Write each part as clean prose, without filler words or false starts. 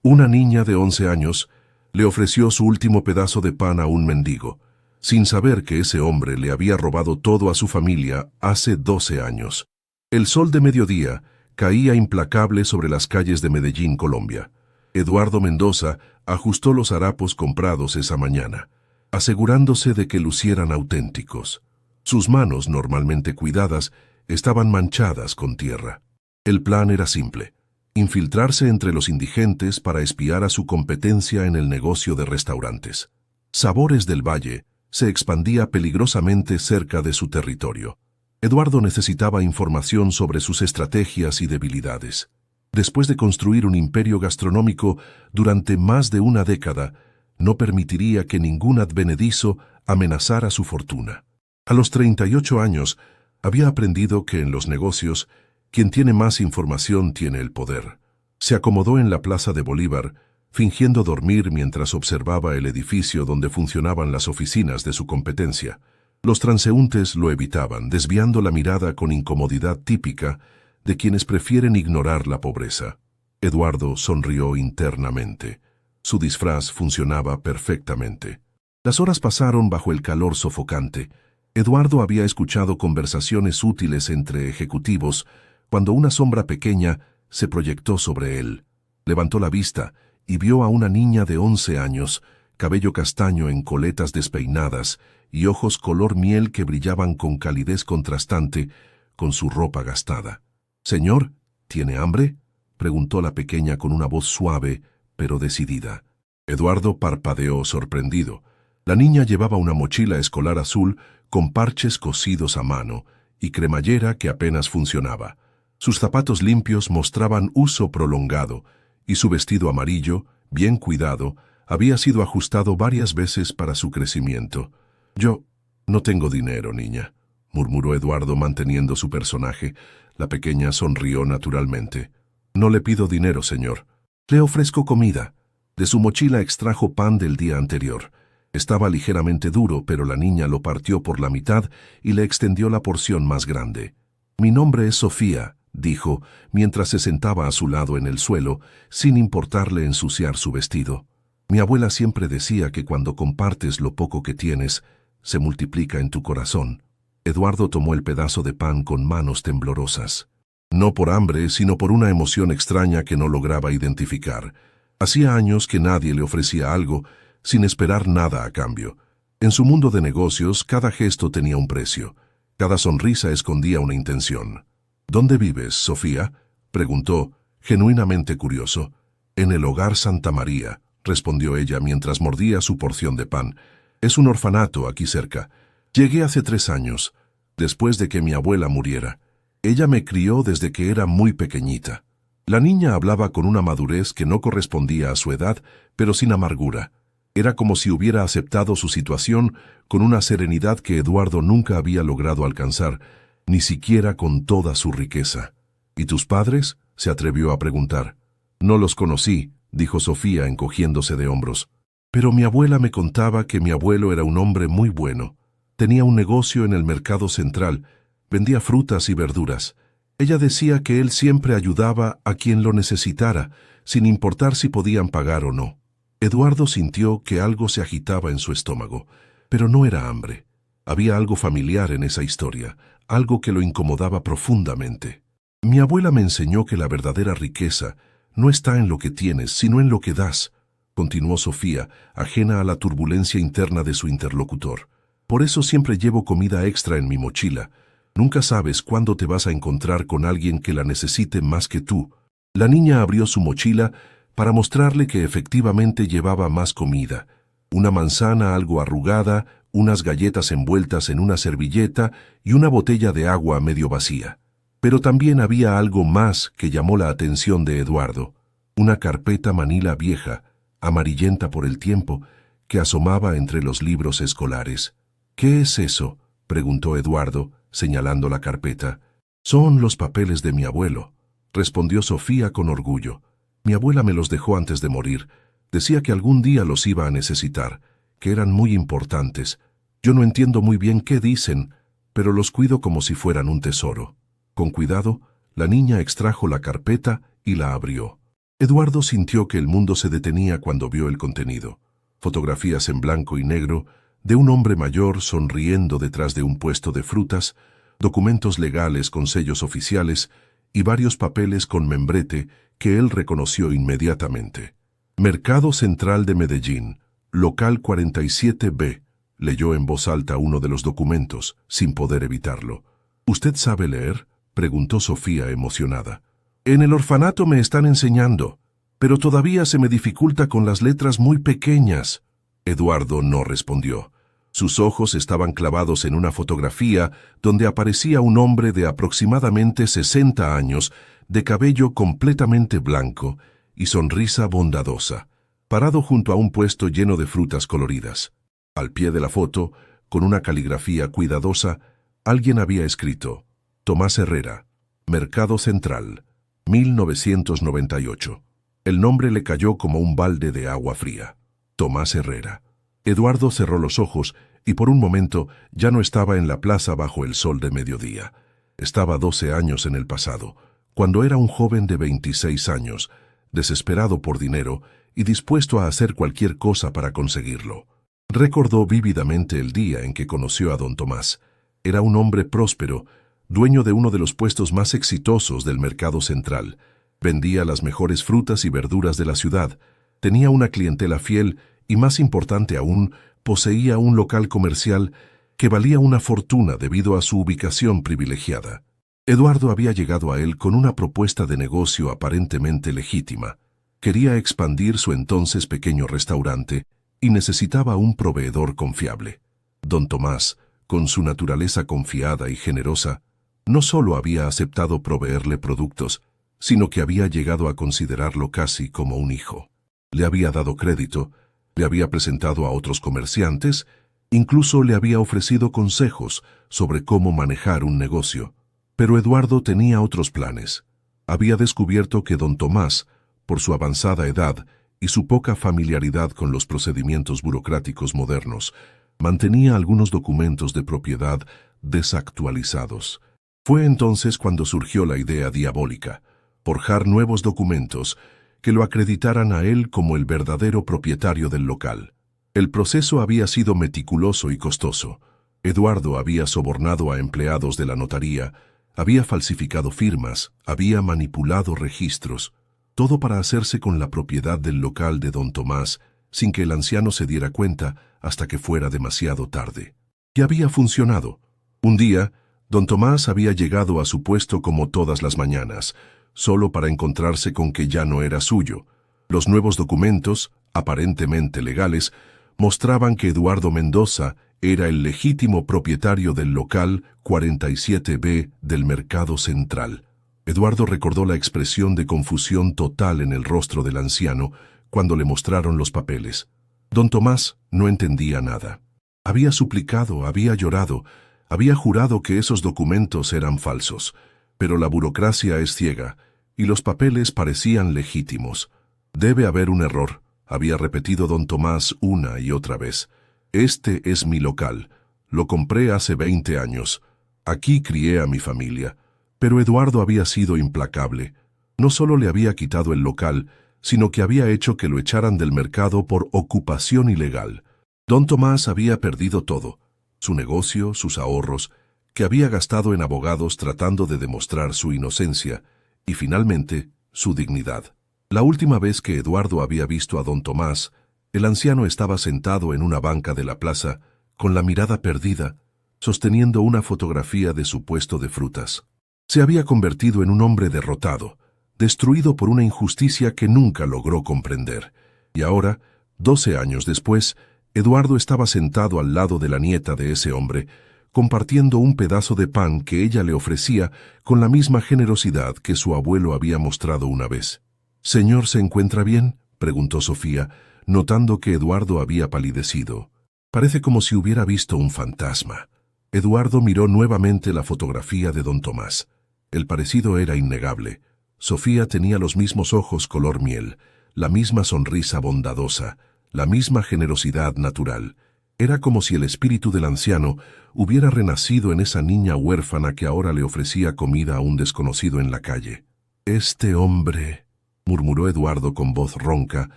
Una niña de 11 años le ofreció su último pedazo de pan a un mendigo, sin saber que ese hombre le había robado todo a su familia hace 12 años. El sol de mediodía caía implacable sobre las calles de Medellín, Colombia. Eduardo Mendoza ajustó los harapos comprados esa mañana, asegurándose de que lucieran auténticos. Sus manos, normalmente cuidadas, estaban manchadas con tierra. El plan era simple: infiltrarse entre los indigentes para espiar a su competencia en el negocio de restaurantes. Sabores del Valle se expandía peligrosamente cerca de su territorio. Eduardo necesitaba información sobre sus estrategias y debilidades. Después de construir un imperio gastronómico durante más de una década, no permitiría que ningún advenedizo amenazara su fortuna. A los 38 años, había aprendido que en los negocios, quien tiene más información tiene el poder. Se acomodó en la Plaza de Bolívar, fingiendo dormir mientras observaba el edificio donde funcionaban las oficinas de su competencia. Los transeúntes lo evitaban, desviando la mirada con incomodidad típica de quienes prefieren ignorar la pobreza. Eduardo sonrió internamente. Su disfraz funcionaba perfectamente. Las horas pasaron bajo el calor sofocante. Eduardo había escuchado conversaciones útiles entre ejecutivos cuando una sombra pequeña se proyectó sobre él. Levantó la vista y vio a una niña de 11 años, cabello castaño en coletas despeinadas y ojos color miel que brillaban con calidez contrastante con su ropa gastada. «Señor, ¿tiene hambre?», preguntó la pequeña con una voz suave, pero decidida. Eduardo parpadeó sorprendido. La niña llevaba una mochila escolar azul con parches cosidos a mano y cremallera que apenas funcionaba. Sus zapatos limpios mostraban uso prolongado, y su vestido amarillo, bien cuidado, había sido ajustado varias veces para su crecimiento. «Yo no tengo dinero, niña», murmuró Eduardo manteniendo su personaje. La pequeña sonrió naturalmente. «No le pido dinero, señor. Le ofrezco comida». De su mochila extrajo pan del día anterior. Estaba ligeramente duro, pero la niña lo partió por la mitad y le extendió la porción más grande. «Mi nombre es Sofía», dijo, mientras se sentaba a su lado en el suelo, sin importarle ensuciar su vestido. «Mi abuela siempre decía que cuando compartes lo poco que tienes, se multiplica en tu corazón». Eduardo tomó el pedazo de pan con manos temblorosas. No por hambre, sino por una emoción extraña que no lograba identificar. Hacía años que nadie le ofrecía algo, sin esperar nada a cambio. En su mundo de negocios, cada gesto tenía un precio. Cada sonrisa escondía una intención. «¿Dónde vives, Sofía?», preguntó, genuinamente curioso. «En el Hogar Santa María», respondió ella mientras mordía su porción de pan. «Es un orfanato aquí cerca. Llegué hace 3 años, después de que mi abuela muriera. Ella me crió desde que era muy pequeñita». La niña hablaba con una madurez que no correspondía a su edad, pero sin amargura. Era como si hubiera aceptado su situación con una serenidad que Eduardo nunca había logrado alcanzar, ni siquiera con toda su riqueza. «¿Y tus padres?», se atrevió a preguntar. «No los conocí», dijo Sofía encogiéndose de hombros. «Pero mi abuela me contaba que mi abuelo era un hombre muy bueno. Tenía un negocio en el mercado central, vendía frutas y verduras. Ella decía que él siempre ayudaba a quien lo necesitara, sin importar si podían pagar o no». Eduardo sintió que algo se agitaba en su estómago, pero no era hambre. Había algo familiar en esa historia, algo que lo incomodaba profundamente. «Mi abuela me enseñó que la verdadera riqueza no está en lo que tienes, sino en lo que das», continuó Sofía, ajena a la turbulencia interna de su interlocutor. «Por eso siempre llevo comida extra en mi mochila. Nunca sabes cuándo te vas a encontrar con alguien que la necesite más que tú». La niña abrió su mochila para mostrarle que efectivamente llevaba más comida. Una manzana algo arrugada, unas galletas envueltas en una servilleta y una botella de agua medio vacía. Pero también había algo más que llamó la atención de Eduardo. Una carpeta manila vieja, amarillenta por el tiempo, que asomaba entre los libros escolares. «¿Qué es eso?», preguntó Eduardo, señalando la carpeta. «Son los papeles de mi abuelo», respondió Sofía con orgullo. «Mi abuela me los dejó antes de morir. Decía que algún día los iba a necesitar, que eran muy importantes. Yo no entiendo muy bien qué dicen, pero los cuido como si fueran un tesoro». Con cuidado, la niña extrajo la carpeta y la abrió. Eduardo sintió que el mundo se detenía cuando vio el contenido. Fotografías en blanco y negro de un hombre mayor sonriendo detrás de un puesto de frutas, documentos legales con sellos oficiales y varios papeles con membrete que él reconoció inmediatamente. Mercado Central de Medellín, local 47B, leyó en voz alta uno de los documentos, sin poder evitarlo. ¿Usted sabe leer?, preguntó Sofía emocionada. En el orfanato me están enseñando, pero todavía se me dificulta con las letras muy pequeñas. Eduardo no respondió. Sus ojos estaban clavados en una fotografía donde aparecía un hombre de aproximadamente 60 años, de cabello completamente blanco y sonrisa bondadosa, parado junto a un puesto lleno de frutas coloridas. Al pie de la foto, con una caligrafía cuidadosa, alguien había escrito: Tomás Herrera, Mercado Central, 1998. El nombre le cayó como un balde de agua fría. Tomás Herrera. Eduardo cerró los ojos y por un momento ya no estaba en la plaza bajo el sol de mediodía. Estaba 12 años en el pasado, cuando era un joven de 26 años, desesperado por dinero y dispuesto a hacer cualquier cosa para conseguirlo. Recordó vívidamente el día en que conoció a don Tomás. Era un hombre próspero, dueño de uno de los puestos más exitosos del mercado central. Vendía las mejores frutas y verduras de la ciudad, tenía una clientela fiel y, más importante aún, poseía un local comercial que valía una fortuna debido a su ubicación privilegiada. Eduardo había llegado a él con una propuesta de negocio aparentemente legítima. Quería expandir su entonces pequeño restaurante y necesitaba un proveedor confiable. Don Tomás, con su naturaleza confiada y generosa, no solo había aceptado proveerle productos, sino que había llegado a considerarlo casi como un hijo. Le había dado crédito, le había presentado a otros comerciantes, incluso le había ofrecido consejos sobre cómo manejar un negocio. Pero Eduardo tenía otros planes. Había descubierto que don Tomás, por su avanzada edad y su poca familiaridad con los procedimientos burocráticos modernos, mantenía algunos documentos de propiedad desactualizados. Fue entonces cuando surgió la idea diabólica: forjar nuevos documentos que lo acreditaran a él como el verdadero propietario del local. El proceso había sido meticuloso y costoso. Eduardo había sobornado a empleados de la notaría, había falsificado firmas, había manipulado registros, todo para hacerse con la propiedad del local de don Tomás, sin que el anciano se diera cuenta hasta que fuera demasiado tarde. Y había funcionado. Un día, don Tomás había llegado a su puesto como todas las mañanas, solo para encontrarse con que ya no era suyo. Los nuevos documentos, aparentemente legales, mostraban que Eduardo Mendoza era el legítimo propietario del local 47B del Mercado Central. Eduardo recordó la expresión de confusión total en el rostro del anciano cuando le mostraron los papeles. Don Tomás no entendía nada. Había suplicado, había llorado, había jurado que esos documentos eran falsos, pero la burocracia es ciega, y los papeles parecían legítimos. Debe haber un error, había repetido don Tomás una y otra vez. Este es mi local. Lo compré hace 20 años. Aquí crié a mi familia. Pero Eduardo había sido implacable. No solo le había quitado el local, sino que había hecho que lo echaran del mercado por ocupación ilegal. Don Tomás había perdido todo: su negocio, sus ahorros, que había gastado en abogados tratando de demostrar su inocencia, y finalmente, su dignidad. La última vez que Eduardo había visto a don Tomás, el anciano estaba sentado en una banca de la plaza, con la mirada perdida, sosteniendo una fotografía de su puesto de frutas. Se había convertido en un hombre derrotado, destruido por una injusticia que nunca logró comprender. Y ahora, 12 años después, Eduardo estaba sentado al lado de la nieta de ese hombre, compartiendo un pedazo de pan que ella le ofrecía con la misma generosidad que su abuelo había mostrado una vez. «¿Señor se encuentra bien?», preguntó Sofía, notando que Eduardo había palidecido. «Parece como si hubiera visto un fantasma». Eduardo miró nuevamente la fotografía de don Tomás. El parecido era innegable. Sofía tenía los mismos ojos color miel, la misma sonrisa bondadosa, la misma generosidad natural. Era como si el espíritu del anciano hubiera renacido en esa niña huérfana que ahora le ofrecía comida a un desconocido en la calle. «Este hombre», murmuró Eduardo con voz ronca,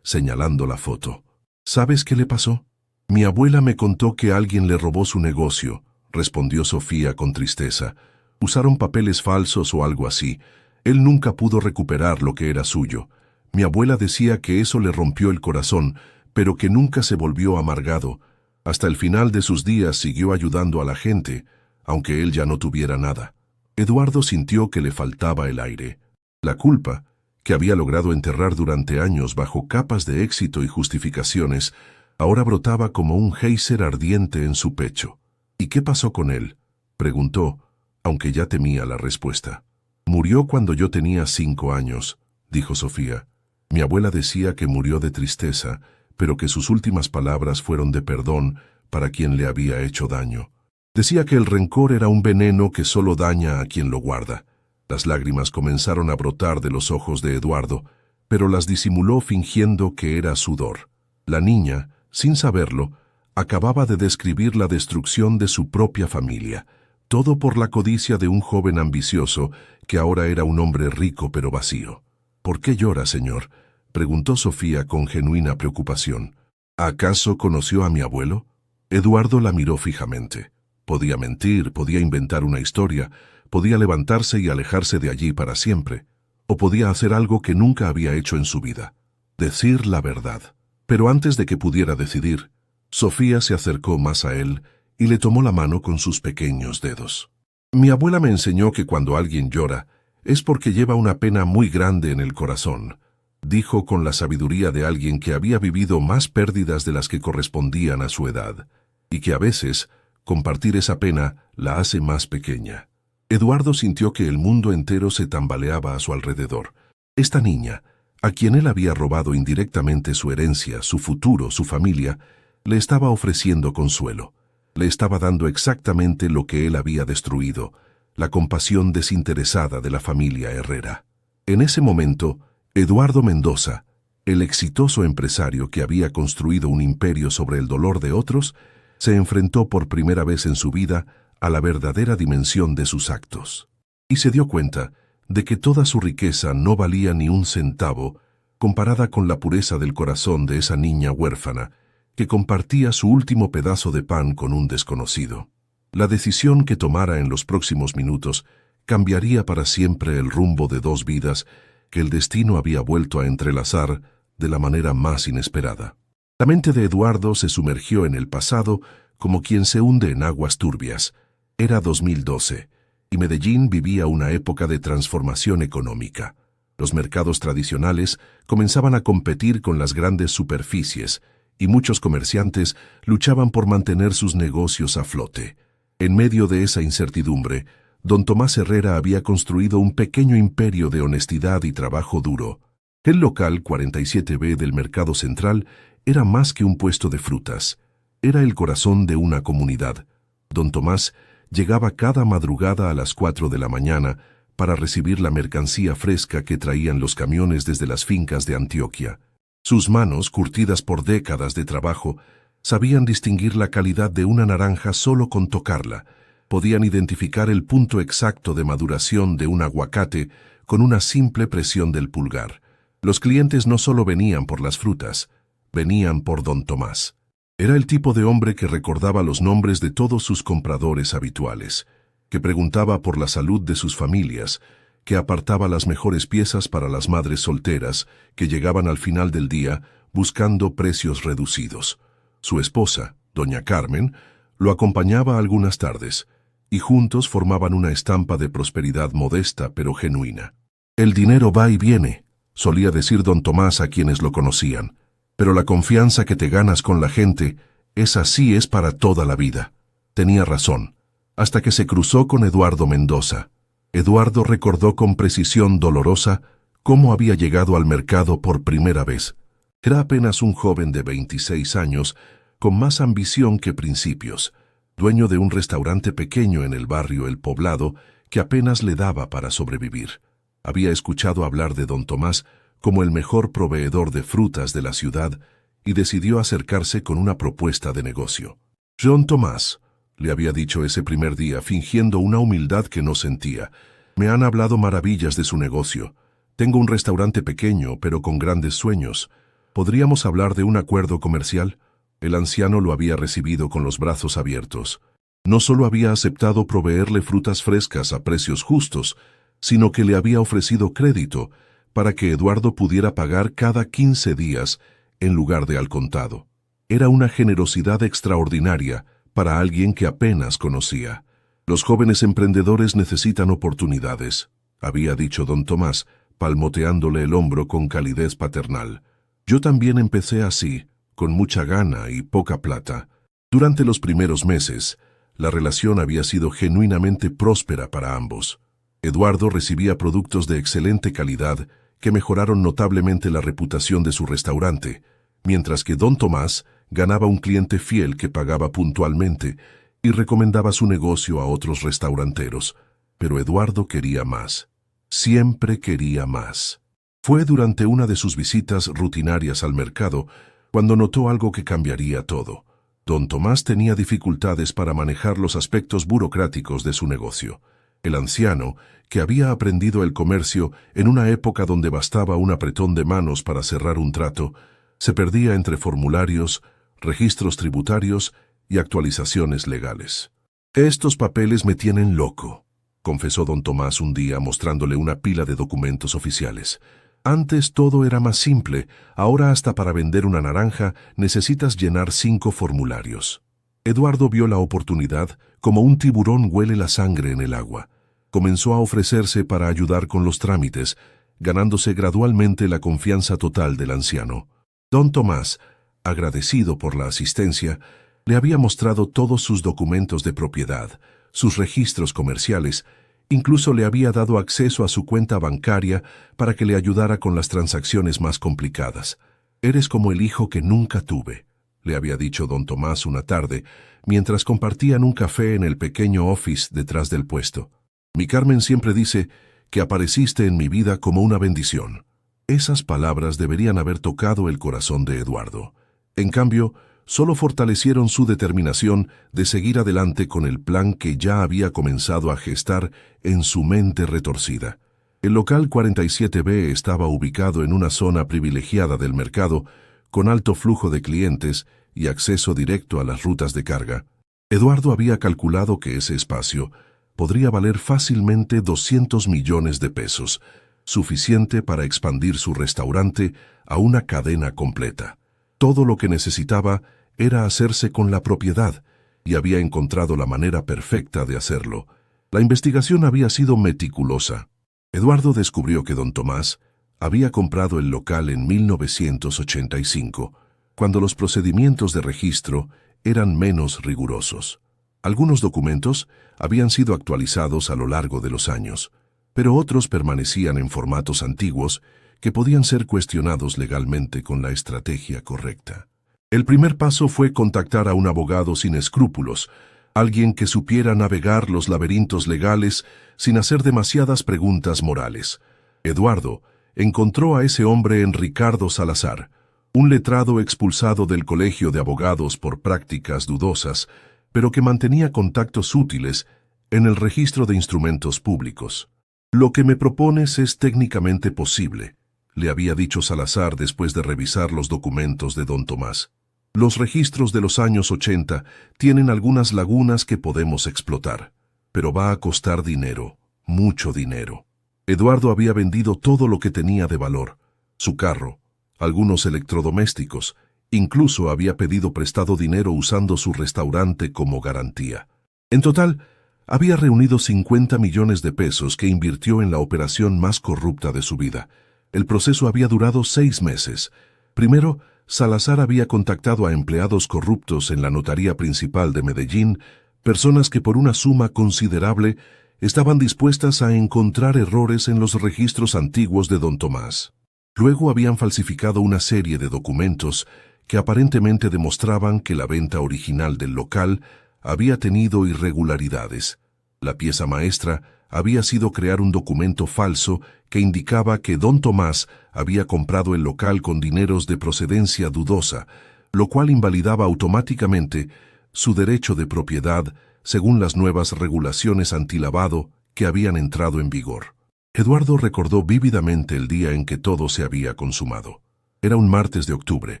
señalando la foto. ¿Sabes qué le pasó? Mi abuela me contó que alguien le robó su negocio, respondió Sofía con tristeza. Usaron papeles falsos o algo así. Él nunca pudo recuperar lo que era suyo. Mi abuela decía que eso le rompió el corazón, pero que nunca se volvió amargado. Hasta el final de sus días siguió ayudando a la gente, aunque él ya no tuviera nada. Eduardo sintió que le faltaba el aire. La culpa, que había logrado enterrar durante años bajo capas de éxito y justificaciones, ahora brotaba como un geyser ardiente en su pecho. ¿Y qué pasó con él?, preguntó, aunque ya temía la respuesta. Murió cuando yo tenía 5 años, dijo Sofía. Mi abuela decía que murió de tristeza, pero que sus últimas palabras fueron de perdón para quien le había hecho daño. Decía que el rencor era un veneno que solo daña a quien lo guarda. Las lágrimas comenzaron a brotar de los ojos de Eduardo, pero las disimuló fingiendo que era sudor. La niña, sin saberlo, acababa de describir la destrucción de su propia familia, todo por la codicia de un joven ambicioso que ahora era un hombre rico pero vacío. ¿Por qué llora, señor?, preguntó Sofía con genuina preocupación. ¿Acaso conoció a mi abuelo? Eduardo la miró fijamente. Podía mentir, podía inventar una historia, podía levantarse y alejarse de allí para siempre, o podía hacer algo que nunca había hecho en su vida: decir la verdad. Pero antes de que pudiera decidir, Sofía se acercó más a él y le tomó la mano con sus pequeños dedos. Mi abuela me enseñó que cuando alguien llora es porque lleva una pena muy grande en el corazón, dijo con la sabiduría de alguien que había vivido más pérdidas de las que correspondían a su edad, y que a veces compartir esa pena la hace más pequeña. Eduardo sintió que el mundo entero se tambaleaba a su alrededor. Esta niña, a quien él había robado indirectamente su herencia, su futuro, su familia, le estaba ofreciendo consuelo. Le estaba dando exactamente lo que él había destruido: la compasión desinteresada de la familia Herrera. En ese momento, Eduardo Mendoza, el exitoso empresario que había construido un imperio sobre el dolor de otros, se enfrentó por primera vez en su vida a la verdadera dimensión de sus actos. Y se dio cuenta de que toda su riqueza no valía ni un centavo comparada con la pureza del corazón de esa niña huérfana que compartía su último pedazo de pan con un desconocido. La decisión que tomara en los próximos minutos cambiaría para siempre el rumbo de 2 vidas que el destino había vuelto a entrelazar de la manera más inesperada. La mente de Eduardo se sumergió en el pasado como quien se hunde en aguas turbias. Era 2012, y Medellín vivía una época de transformación económica. Los mercados tradicionales comenzaban a competir con las grandes superficies, y muchos comerciantes luchaban por mantener sus negocios a flote. En medio de esa incertidumbre, don Tomás Herrera había construido un pequeño imperio de honestidad y trabajo duro. El local 47B del Mercado Central era más que un puesto de frutas. Era el corazón de una comunidad. Don Tomás llegaba cada madrugada a las 4 de la mañana para recibir la mercancía fresca que traían los camiones desde las fincas de Antioquia. Sus manos, curtidas por décadas de trabajo, sabían distinguir la calidad de una naranja solo con tocarla. Podían identificar el punto exacto de maduración de un aguacate con una simple presión del pulgar. Los clientes no solo venían por las frutas, venían por don Tomás. Era el tipo de hombre que recordaba los nombres de todos sus compradores habituales, que preguntaba por la salud de sus familias, que apartaba las mejores piezas para las madres solteras que llegaban al final del día buscando precios reducidos. Su esposa, doña Carmen, lo acompañaba algunas tardes, y juntos formaban una estampa de prosperidad modesta pero genuina. El dinero va y viene, solía decir don Tomás a quienes lo conocían, pero la confianza que te ganas con la gente, esa sí es para toda la vida. Tenía razón, hasta que se cruzó con Eduardo Mendoza. Eduardo recordó con precisión dolorosa cómo había llegado al mercado por primera vez. Era apenas un joven de 26 años, con más ambición que principios, dueño de un restaurante pequeño en el barrio El Poblado que apenas le daba para sobrevivir. Había escuchado hablar de don Tomás como el mejor proveedor de frutas de la ciudad y decidió acercarse con una propuesta de negocio. «Don Tomás», le había dicho ese primer día, fingiendo una humildad que no sentía, «me han hablado maravillas de su negocio, Tengo un restaurante pequeño, pero con grandes sueños. ¿Podríamos hablar de un acuerdo comercial? El anciano lo había recibido con los brazos abiertos. No solo había aceptado proveerle frutas frescas a precios justos, sino que le había ofrecido crédito para que Eduardo pudiera pagar cada 15 días en lugar de al contado. Era una generosidad extraordinaria para alguien que apenas conocía. Los jóvenes emprendedores necesitan oportunidades, había dicho don Tomás, palmoteándole el hombro con calidez paternal. Yo también empecé así, con mucha gana y poca plata. Durante los primeros meses, la relación había sido genuinamente próspera para ambos. Eduardo recibía productos de excelente calidad que mejoraron notablemente la reputación de su restaurante, mientras que don Tomás ganaba un cliente fiel que pagaba puntualmente y recomendaba su negocio a otros restauranteros. Pero Eduardo quería más. Siempre quería más. Fue durante una de sus visitas rutinarias al mercado cuando notó algo que cambiaría todo. Don Tomás tenía dificultades para manejar los aspectos burocráticos de su negocio. El anciano, que había aprendido el comercio en una época donde bastaba un apretón de manos para cerrar un trato, se perdía entre formularios, registros tributarios y actualizaciones legales. «Estos papeles me tienen loco», confesó don Tomás un día mostrándole una pila de documentos oficiales. «Antes todo era más simple, ahora hasta para vender una naranja necesitas llenar 5 formularios». Eduardo vio la oportunidad como un tiburón huele la sangre en el agua. Comenzó a ofrecerse para ayudar con los trámites, ganándose gradualmente la confianza total del anciano. Don Tomás, agradecido por la asistencia, le había mostrado todos sus documentos de propiedad, sus registros comerciales, incluso le había dado acceso a su cuenta bancaria para que le ayudara con las transacciones más complicadas. «Eres como el hijo que nunca tuve», le había dicho don Tomás una tarde, mientras compartían un café en el pequeño office detrás del puesto. «Mi Carmen siempre dice que apareciste en mi vida como una bendición». Esas palabras deberían haber tocado el corazón de Eduardo. En cambio, solo fortalecieron su determinación de seguir adelante con el plan que ya había comenzado a gestar en su mente retorcida. El local 47B estaba ubicado en una zona privilegiada del mercado, con alto flujo de clientes y acceso directo a las rutas de carga. Eduardo había calculado que ese espacio podría valer fácilmente 200 millones de pesos, suficiente para expandir su restaurante a una cadena completa. Todo lo que necesitaba era hacerse con la propiedad, y había encontrado la manera perfecta de hacerlo. La investigación había sido meticulosa. Eduardo descubrió que don Tomás había comprado el local en 1985, cuando los procedimientos de registro eran menos rigurosos. Algunos documentos habían sido actualizados a lo largo de los años, pero otros permanecían en formatos antiguos que podían ser cuestionados legalmente con la estrategia correcta. El primer paso fue contactar a un abogado sin escrúpulos, alguien que supiera navegar los laberintos legales sin hacer demasiadas preguntas morales. Eduardo encontró a ese hombre en Ricardo Salazar, un letrado expulsado del colegio de abogados por prácticas dudosas, pero que mantenía contactos útiles en el registro de instrumentos públicos. «Lo que me propones es técnicamente posible», le había dicho Salazar después de revisar los documentos de don Tomás. «Los registros de los años 80 tienen algunas lagunas que podemos explotar, pero va a costar dinero, mucho dinero». Eduardo había vendido todo lo que tenía de valor, su carro, algunos electrodomésticos, incluso había pedido prestado dinero usando su restaurante como garantía. En total, había reunido 50 millones de pesos que invirtió en la operación más corrupta de su vida. El proceso había durado 6 meses. Primero, Salazar había contactado a empleados corruptos en la notaría principal de Medellín, personas que por una suma considerable estaban dispuestas a encontrar errores en los registros antiguos de don Tomás. Luego habían falsificado una serie de documentos que aparentemente demostraban que la venta original del local había tenido irregularidades. La pieza maestra había sido crear un documento falso que indicaba que don Tomás había comprado el local con dineros de procedencia dudosa, lo cual invalidaba automáticamente su derecho de propiedad según las nuevas regulaciones antilavado que habían entrado en vigor. Eduardo recordó vívidamente el día en que todo se había consumado. Era un martes de octubre,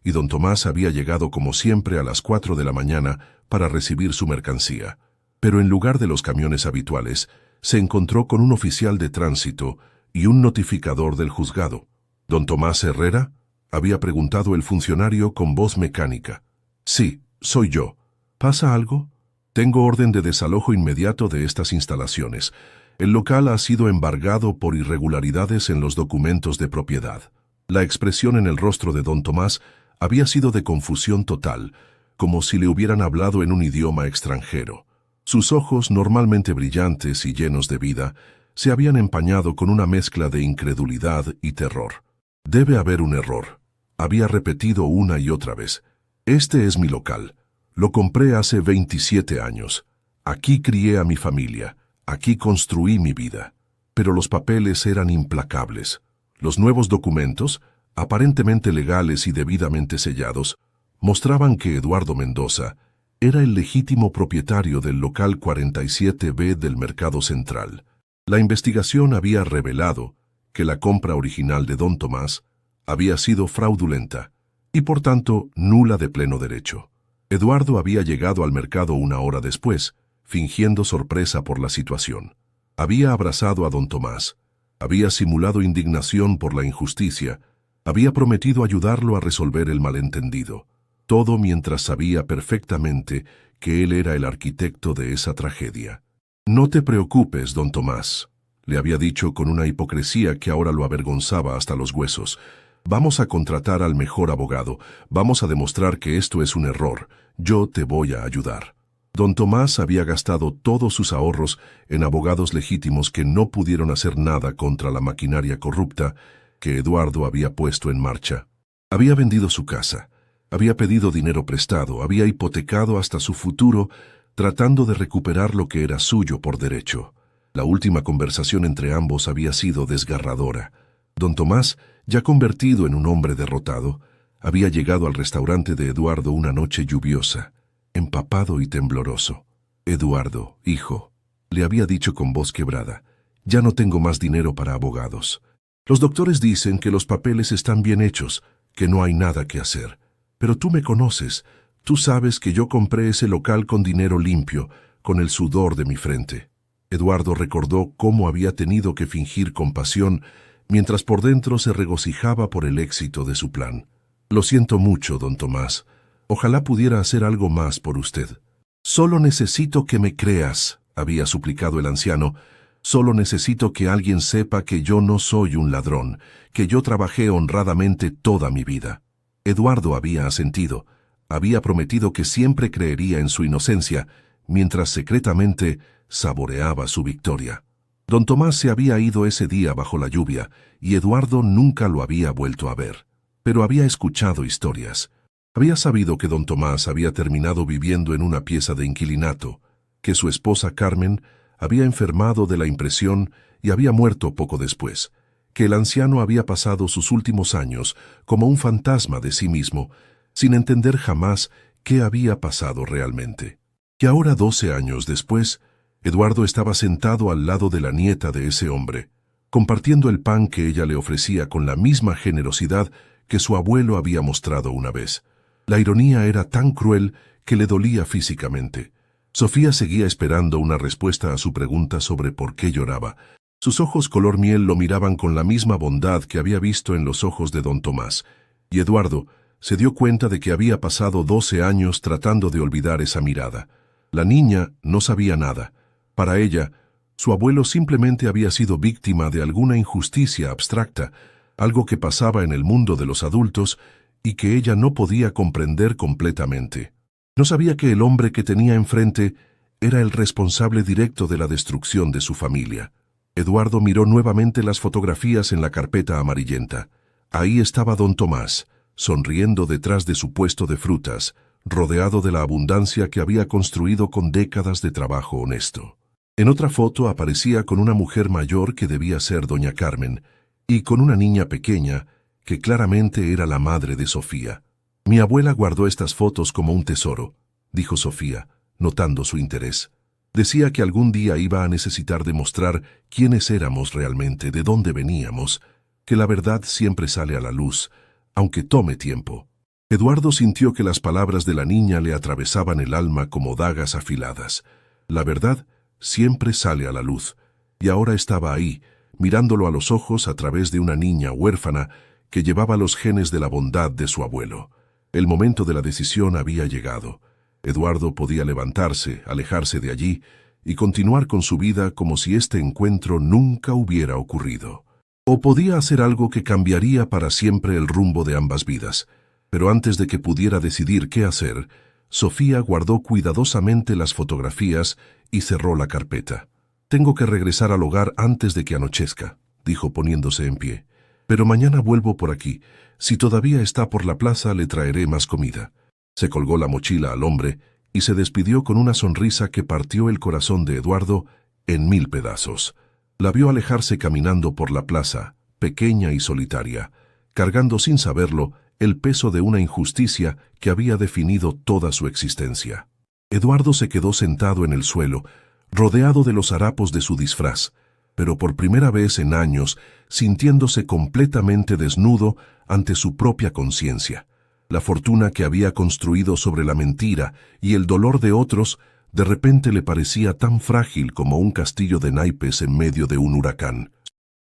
y don Tomás había llegado como siempre a las 4 de la mañana para recibir su mercancía. Pero en lugar de los camiones habituales, se encontró con un oficial de tránsito y un notificador del juzgado. ¿Don Tomás Herrera?, había preguntado el funcionario con voz mecánica. Sí, soy yo. ¿Pasa algo? Tengo orden de desalojo inmediato de estas instalaciones. El local ha sido embargado por irregularidades en los documentos de propiedad. La expresión en el rostro de don Tomás había sido de confusión total, como si le hubieran hablado en un idioma extranjero. Sus ojos, normalmente brillantes y llenos de vida, se habían empañado con una mezcla de incredulidad y terror. Debe haber un error. Había repetido una y otra vez. Este es mi local. Lo compré hace 27 años. Aquí crié a mi familia. Aquí construí mi vida. Pero los papeles eran implacables. Los nuevos documentos, aparentemente legales y debidamente sellados, mostraban que Eduardo Mendoza era el legítimo propietario del local 47B del Mercado Central. La investigación había revelado que la compra original de don Tomás había sido fraudulenta y por tanto nula de pleno derecho. Eduardo había llegado al mercado una hora después, fingiendo sorpresa por la situación. Había abrazado a don Tomás, había simulado indignación por la injusticia, había prometido ayudarlo a resolver el malentendido. Todo mientras sabía perfectamente que él era el arquitecto de esa tragedia. No te preocupes, don Tomás, le había dicho con una hipocresía que ahora lo avergonzaba hasta los huesos. Vamos a contratar al mejor abogado, vamos a demostrar que esto es un error, yo te voy a ayudar. Don Tomás había gastado todos sus ahorros en abogados legítimos que no pudieron hacer nada contra la maquinaria corrupta que Eduardo había puesto en marcha. Había vendido su casa, había pedido dinero prestado, había hipotecado hasta su futuro, tratando de recuperar lo que era suyo por derecho. La última conversación entre ambos había sido desgarradora. Don Tomás, ya convertido en un hombre derrotado, había llegado al restaurante de Eduardo una noche lluviosa, empapado y tembloroso. Eduardo, hijo, le había dicho con voz quebrada, ya no tengo más dinero para abogados. Los doctores dicen que los papeles están bien hechos, que no hay nada que hacer. Pero tú me conoces, tú sabes que yo compré ese local con dinero limpio, con el sudor de mi frente. Eduardo recordó cómo había tenido que fingir compasión, mientras por dentro se regocijaba por el éxito de su plan. Lo siento mucho, don Tomás. Ojalá pudiera hacer algo más por usted. Solo necesito que me creas, había suplicado el anciano. Solo necesito que alguien sepa que yo no soy un ladrón, que yo trabajé honradamente toda mi vida. Eduardo había asentido. Había prometido que siempre creería en su inocencia, mientras secretamente saboreaba su victoria. Don Tomás se había ido ese día bajo la lluvia, y Eduardo nunca lo había vuelto a ver. Pero había escuchado historias. Había sabido que don Tomás había terminado viviendo en una pieza de inquilinato, que su esposa Carmen había enfermado de la impresión y había muerto poco después, que el anciano había pasado sus últimos años como un fantasma de sí mismo, sin entender jamás qué había pasado realmente. Y ahora, 12 años después, Eduardo estaba sentado al lado de la nieta de ese hombre, compartiendo el pan que ella le ofrecía con la misma generosidad que su abuelo había mostrado una vez. La ironía era tan cruel que le dolía físicamente. Sofía seguía esperando una respuesta a su pregunta sobre por qué lloraba. Sus ojos color miel lo miraban con la misma bondad que había visto en los ojos de don Tomás, y Eduardo se dio cuenta de que había pasado 12 años tratando de olvidar esa mirada. La niña no sabía nada. Para ella, su abuelo simplemente había sido víctima de alguna injusticia abstracta, algo que pasaba en el mundo de los adultos y que ella no podía comprender completamente. No sabía que el hombre que tenía enfrente era el responsable directo de la destrucción de su familia. Eduardo miró nuevamente las fotografías en la carpeta amarillenta. Ahí estaba don Tomás, sonriendo detrás de su puesto de frutas, rodeado de la abundancia que había construido con décadas de trabajo honesto. En otra foto aparecía con una mujer mayor que debía ser doña Carmen, y con una niña pequeña que claramente era la madre de Sofía. Mi abuela guardó estas fotos como un tesoro, dijo Sofía, notando su interés. Decía que algún día iba a necesitar demostrar quiénes éramos realmente, de dónde veníamos, que la verdad siempre sale a la luz, aunque tome tiempo. Eduardo sintió que las palabras de la niña le atravesaban el alma como dagas afiladas. La verdad siempre sale a la luz, y ahora estaba ahí, mirándolo a los ojos a través de una niña huérfana que llevaba los genes de la bondad de su abuelo. El momento de la decisión había llegado. Eduardo podía levantarse, alejarse de allí y continuar con su vida como si este encuentro nunca hubiera ocurrido. O podía hacer algo que cambiaría para siempre el rumbo de ambas vidas. Pero antes de que pudiera decidir qué hacer, Sofía guardó cuidadosamente las fotografías y cerró la carpeta. «Tengo que regresar al hogar antes de que anochezca», dijo poniéndose en pie. «Pero mañana vuelvo por aquí. Si todavía está por la plaza, le traeré más comida». Se colgó la mochila al hombre y se despidió con una sonrisa que partió el corazón de Eduardo en 1000 pedazos. La vio alejarse caminando por la plaza, pequeña y solitaria, cargando sin saberlo el peso de una injusticia que había definido toda su existencia. Eduardo se quedó sentado en el suelo, rodeado de los harapos de su disfraz, pero por primera vez en años sintiéndose completamente desnudo ante su propia conciencia. La fortuna que había construido sobre la mentira y el dolor de otros de repente le parecía tan frágil como un castillo de naipes en medio de un huracán.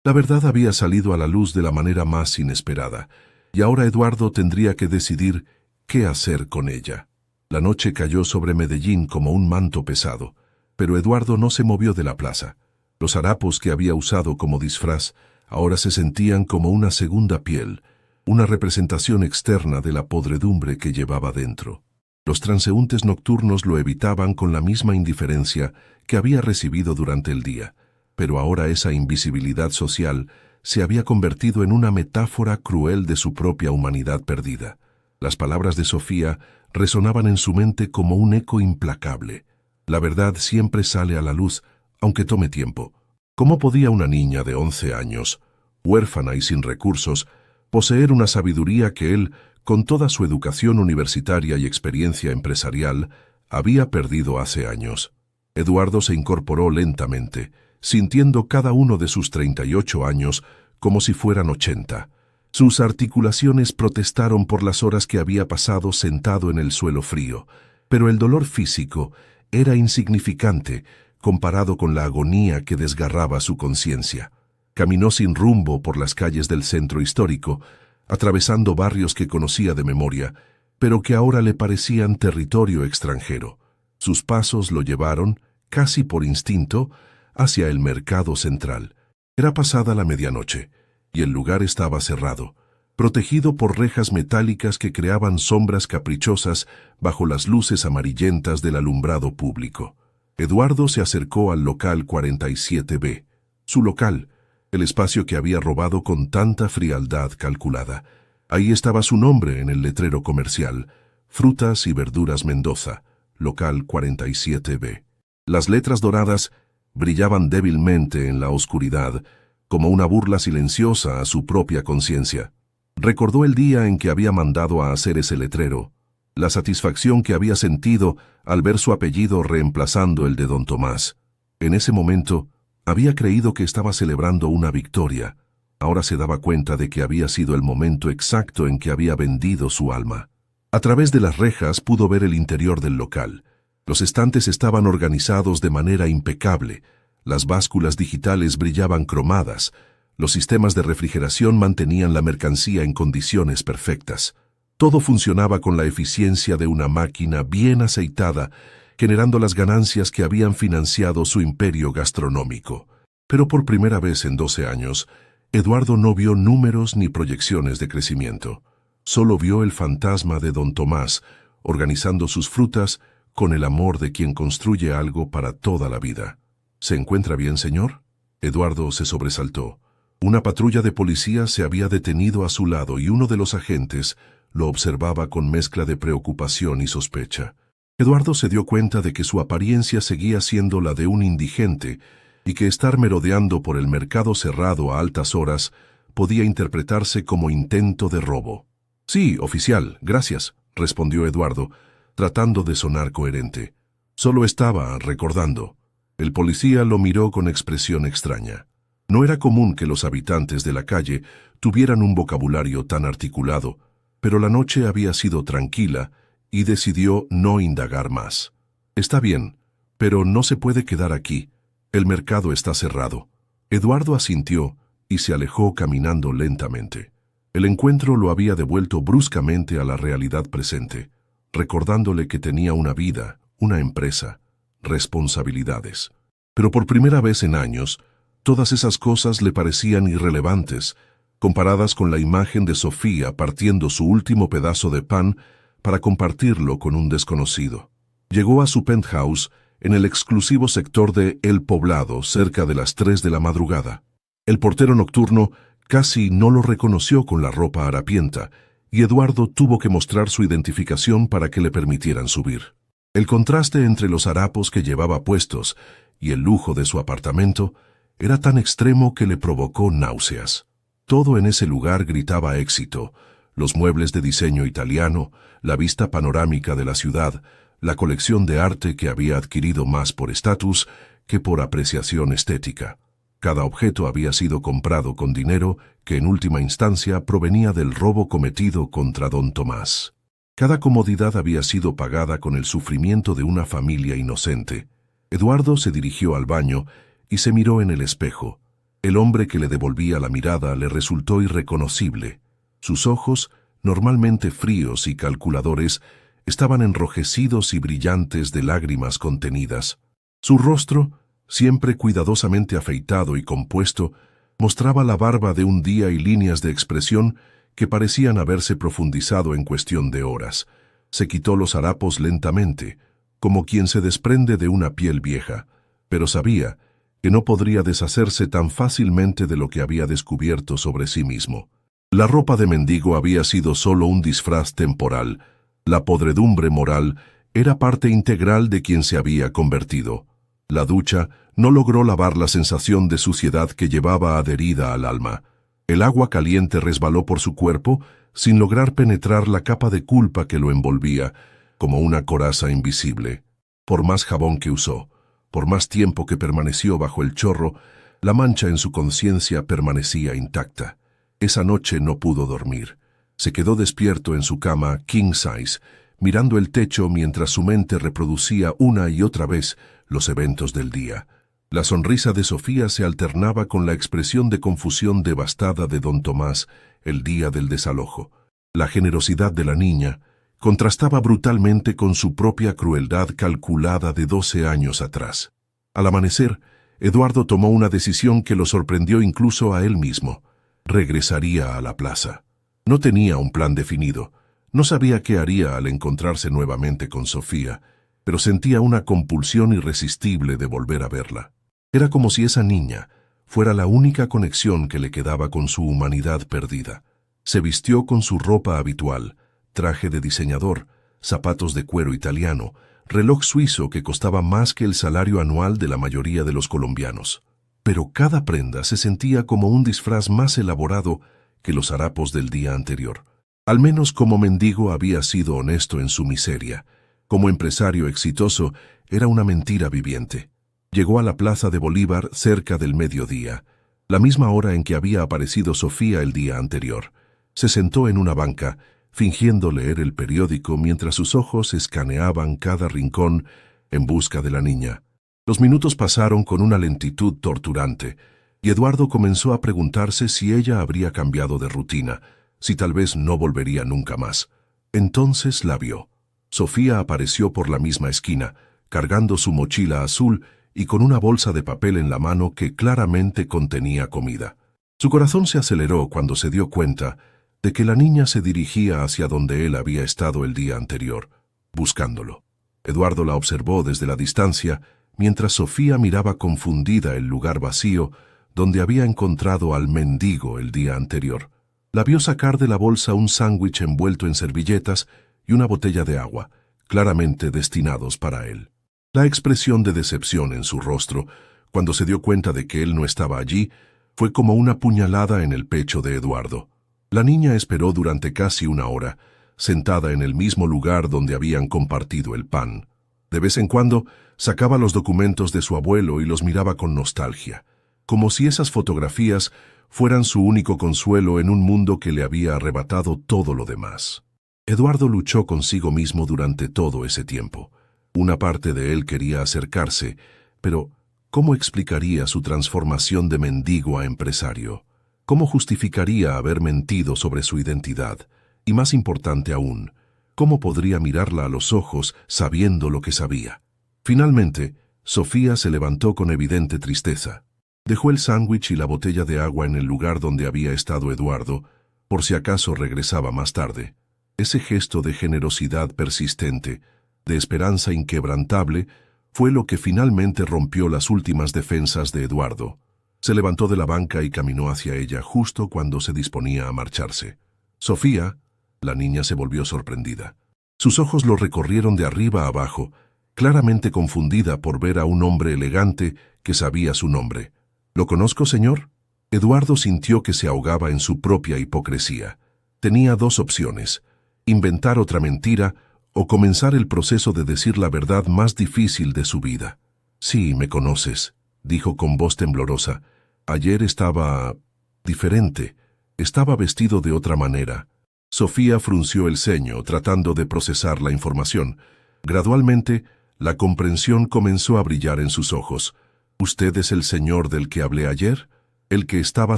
La verdad había salido a la luz de la manera más inesperada, y ahora Eduardo tendría que decidir qué hacer con ella. La noche cayó sobre Medellín como un manto pesado, pero Eduardo no se movió de la plaza. Los harapos que había usado como disfraz ahora se sentían como una segunda piel, una representación externa de la podredumbre que llevaba dentro. Los transeúntes nocturnos lo evitaban con la misma indiferencia que había recibido durante el día, pero ahora esa invisibilidad social se había convertido en una metáfora cruel de su propia humanidad perdida. Las palabras de Sofía resonaban en su mente como un eco implacable. La verdad siempre sale a la luz, aunque tome tiempo. ¿Cómo podía una niña de 11 años, huérfana y sin recursos, poseer una sabiduría que él, con toda su educación universitaria y experiencia empresarial, había perdido hace años? Eduardo se incorporó lentamente, sintiendo cada uno de sus 38 años como si fueran 80. Sus articulaciones protestaron por las horas que había pasado sentado en el suelo frío, pero el dolor físico era insignificante comparado con la agonía que desgarraba su conciencia. Caminó sin rumbo por las calles del centro histórico, atravesando barrios que conocía de memoria, pero que ahora le parecían territorio extranjero. Sus pasos lo llevaron, casi por instinto, hacia el mercado central. Era pasada la medianoche, y el lugar estaba cerrado, protegido por rejas metálicas que creaban sombras caprichosas bajo las luces amarillentas del alumbrado público. Eduardo se acercó al local 47B, su local, el espacio que había robado con tanta frialdad calculada. Ahí estaba su nombre en el letrero comercial: Frutas y Verduras Mendoza, local 47B. Las letras doradas brillaban débilmente en la oscuridad, como una burla silenciosa a su propia conciencia. Recordó el día en que había mandado a hacer ese letrero, la satisfacción que había sentido al ver su apellido reemplazando el de don Tomás. En ese momento, había creído que estaba celebrando una victoria. Ahora se daba cuenta de que había sido el momento exacto en que había vendido su alma. A través de las rejas pudo ver el interior del local. Los estantes estaban organizados de manera impecable. Las básculas digitales brillaban cromadas. Los sistemas de refrigeración mantenían la mercancía en condiciones perfectas. Todo funcionaba con la eficiencia de una máquina bien aceitada, generando las ganancias que habían financiado su imperio gastronómico. Pero por primera vez en 12 años, Eduardo no vio números ni proyecciones de crecimiento. Solo vio el fantasma de don Tomás, organizando sus frutas con el amor de quien construye algo para toda la vida. ¿Se encuentra bien, señor? Eduardo se sobresaltó. Una patrulla de policía se había detenido a su lado y uno de los agentes lo observaba con mezcla de preocupación y sospecha. Eduardo se dio cuenta de que su apariencia seguía siendo la de un indigente y que estar merodeando por el mercado cerrado a altas horas podía interpretarse como intento de robo. «Sí, oficial, gracias», respondió Eduardo, tratando de sonar coherente. Solo estaba recordando. El policía lo miró con expresión extraña. No era común que los habitantes de la calle tuvieran un vocabulario tan articulado, pero la noche había sido tranquila y decidió no indagar más. Está bien, pero no se puede quedar aquí. El mercado está cerrado. Eduardo asintió y se alejó caminando lentamente. El encuentro lo había devuelto bruscamente a la realidad presente, recordándole que tenía una vida, una empresa, responsabilidades. Pero por primera vez en años, todas esas cosas le parecían irrelevantes, comparadas con la imagen de Sofía partiendo su último pedazo de pan para compartirlo con un desconocido. Llegó a su penthouse en el exclusivo sector de El Poblado cerca de las 3 de la madrugada. El portero nocturno casi no lo reconoció con la ropa harapienta, y Eduardo tuvo que mostrar su identificación para que le permitieran subir. El contraste entre los harapos que llevaba puestos y el lujo de su apartamento era tan extremo que le provocó náuseas. Todo en ese lugar gritaba éxito: los muebles de diseño italiano, la vista panorámica de la ciudad, la colección de arte que había adquirido más por estatus que por apreciación estética. Cada objeto había sido comprado con dinero que en última instancia provenía del robo cometido contra don Tomás. Cada comodidad había sido pagada con el sufrimiento de una familia inocente. Eduardo se dirigió al baño y se miró en el espejo. El hombre que le devolvía la mirada le resultó irreconocible. Sus ojos, normalmente fríos y calculadores, estaban enrojecidos y brillantes de lágrimas contenidas. Su rostro, siempre cuidadosamente afeitado y compuesto, mostraba la barba de un día y líneas de expresión que parecían haberse profundizado en cuestión de horas. Se quitó los harapos lentamente, como quien se desprende de una piel vieja, pero sabía que no podría deshacerse tan fácilmente de lo que había descubierto sobre sí mismo. La ropa de mendigo había sido solo un disfraz temporal. La podredumbre moral era parte integral de quien se había convertido. La ducha no logró lavar la sensación de suciedad que llevaba adherida al alma. El agua caliente resbaló por su cuerpo sin lograr penetrar la capa de culpa que lo envolvía, como una coraza invisible. Por más jabón que usó, por más tiempo que permaneció bajo el chorro, la mancha en su conciencia permanecía intacta. Esa noche no pudo dormir. Se quedó despierto en su cama king size, mirando el techo mientras su mente reproducía una y otra vez los eventos del día. La sonrisa de Sofía se alternaba con la expresión de confusión devastada de don Tomás el día del desalojo. La generosidad de la niña contrastaba brutalmente con su propia crueldad calculada de 12 años atrás. Al amanecer, Eduardo tomó una decisión que lo sorprendió incluso a él mismo. Regresaría a la plaza. No tenía un plan definido. No sabía qué haría al encontrarse nuevamente con Sofía, pero sentía una compulsión irresistible de volver a verla. Era como si esa niña fuera la única conexión que le quedaba con su humanidad perdida. Se vistió con su ropa habitual, traje de diseñador, zapatos de cuero italiano, reloj suizo que costaba más que el salario anual de la mayoría de los colombianos. Pero cada prenda se sentía como un disfraz más elaborado que los harapos del día anterior. Al menos como mendigo había sido honesto en su miseria. Como empresario exitoso, era una mentira viviente. Llegó a la plaza de Bolívar cerca del mediodía, la misma hora en que había aparecido Sofía el día anterior. Se sentó en una banca, fingiendo leer el periódico mientras sus ojos escaneaban cada rincón en busca de la niña. Los minutos pasaron con una lentitud torturante, y Eduardo comenzó a preguntarse si ella habría cambiado de rutina, si tal vez no volvería nunca más. Entonces la vio. Sofía apareció por la misma esquina, cargando su mochila azul y con una bolsa de papel en la mano que claramente contenía comida. Su corazón se aceleró cuando se dio cuenta de que la niña se dirigía hacia donde él había estado el día anterior, buscándolo. Eduardo la observó desde la distancia, mientras Sofía miraba confundida el lugar vacío donde había encontrado al mendigo el día anterior. La vio sacar de la bolsa un sándwich envuelto en servilletas y una botella de agua, claramente destinados para él. La expresión de decepción en su rostro, cuando se dio cuenta de que él no estaba allí, fue como una puñalada en el pecho de Eduardo. La niña esperó durante casi una hora, sentada en el mismo lugar donde habían compartido el pan. De vez en cuando, sacaba los documentos de su abuelo y los miraba con nostalgia, como si esas fotografías fueran su único consuelo en un mundo que le había arrebatado todo lo demás. Eduardo luchó consigo mismo durante todo ese tiempo. Una parte de él quería acercarse, pero ¿cómo explicaría su transformación de mendigo a empresario? ¿Cómo justificaría haber mentido sobre su identidad? Y más importante aún, ¿cómo podría mirarla a los ojos sabiendo lo que sabía? Finalmente, Sofía se levantó con evidente tristeza. Dejó el sándwich y la botella de agua en el lugar donde había estado Eduardo, por si acaso regresaba más tarde. Ese gesto de generosidad persistente, de esperanza inquebrantable, fue lo que finalmente rompió las últimas defensas de Eduardo. Se levantó de la banca y caminó hacia ella justo cuando se disponía a marcharse. Sofía, la niña se volvió sorprendida. Sus ojos lo recorrieron de arriba a abajo, claramente confundida por ver a un hombre elegante que sabía su nombre. ¿Lo conozco, señor? Eduardo sintió que se ahogaba en su propia hipocresía. Tenía dos opciones: inventar otra mentira o comenzar el proceso de decir la verdad más difícil de su vida. Sí, me conoces, dijo con voz temblorosa. Ayer estaba diferente. Estaba vestido de otra manera. Sofía frunció el ceño, tratando de procesar la información. Gradualmente, la comprensión comenzó a brillar en sus ojos. ¿Usted es el señor del que hablé ayer? ¿El que estaba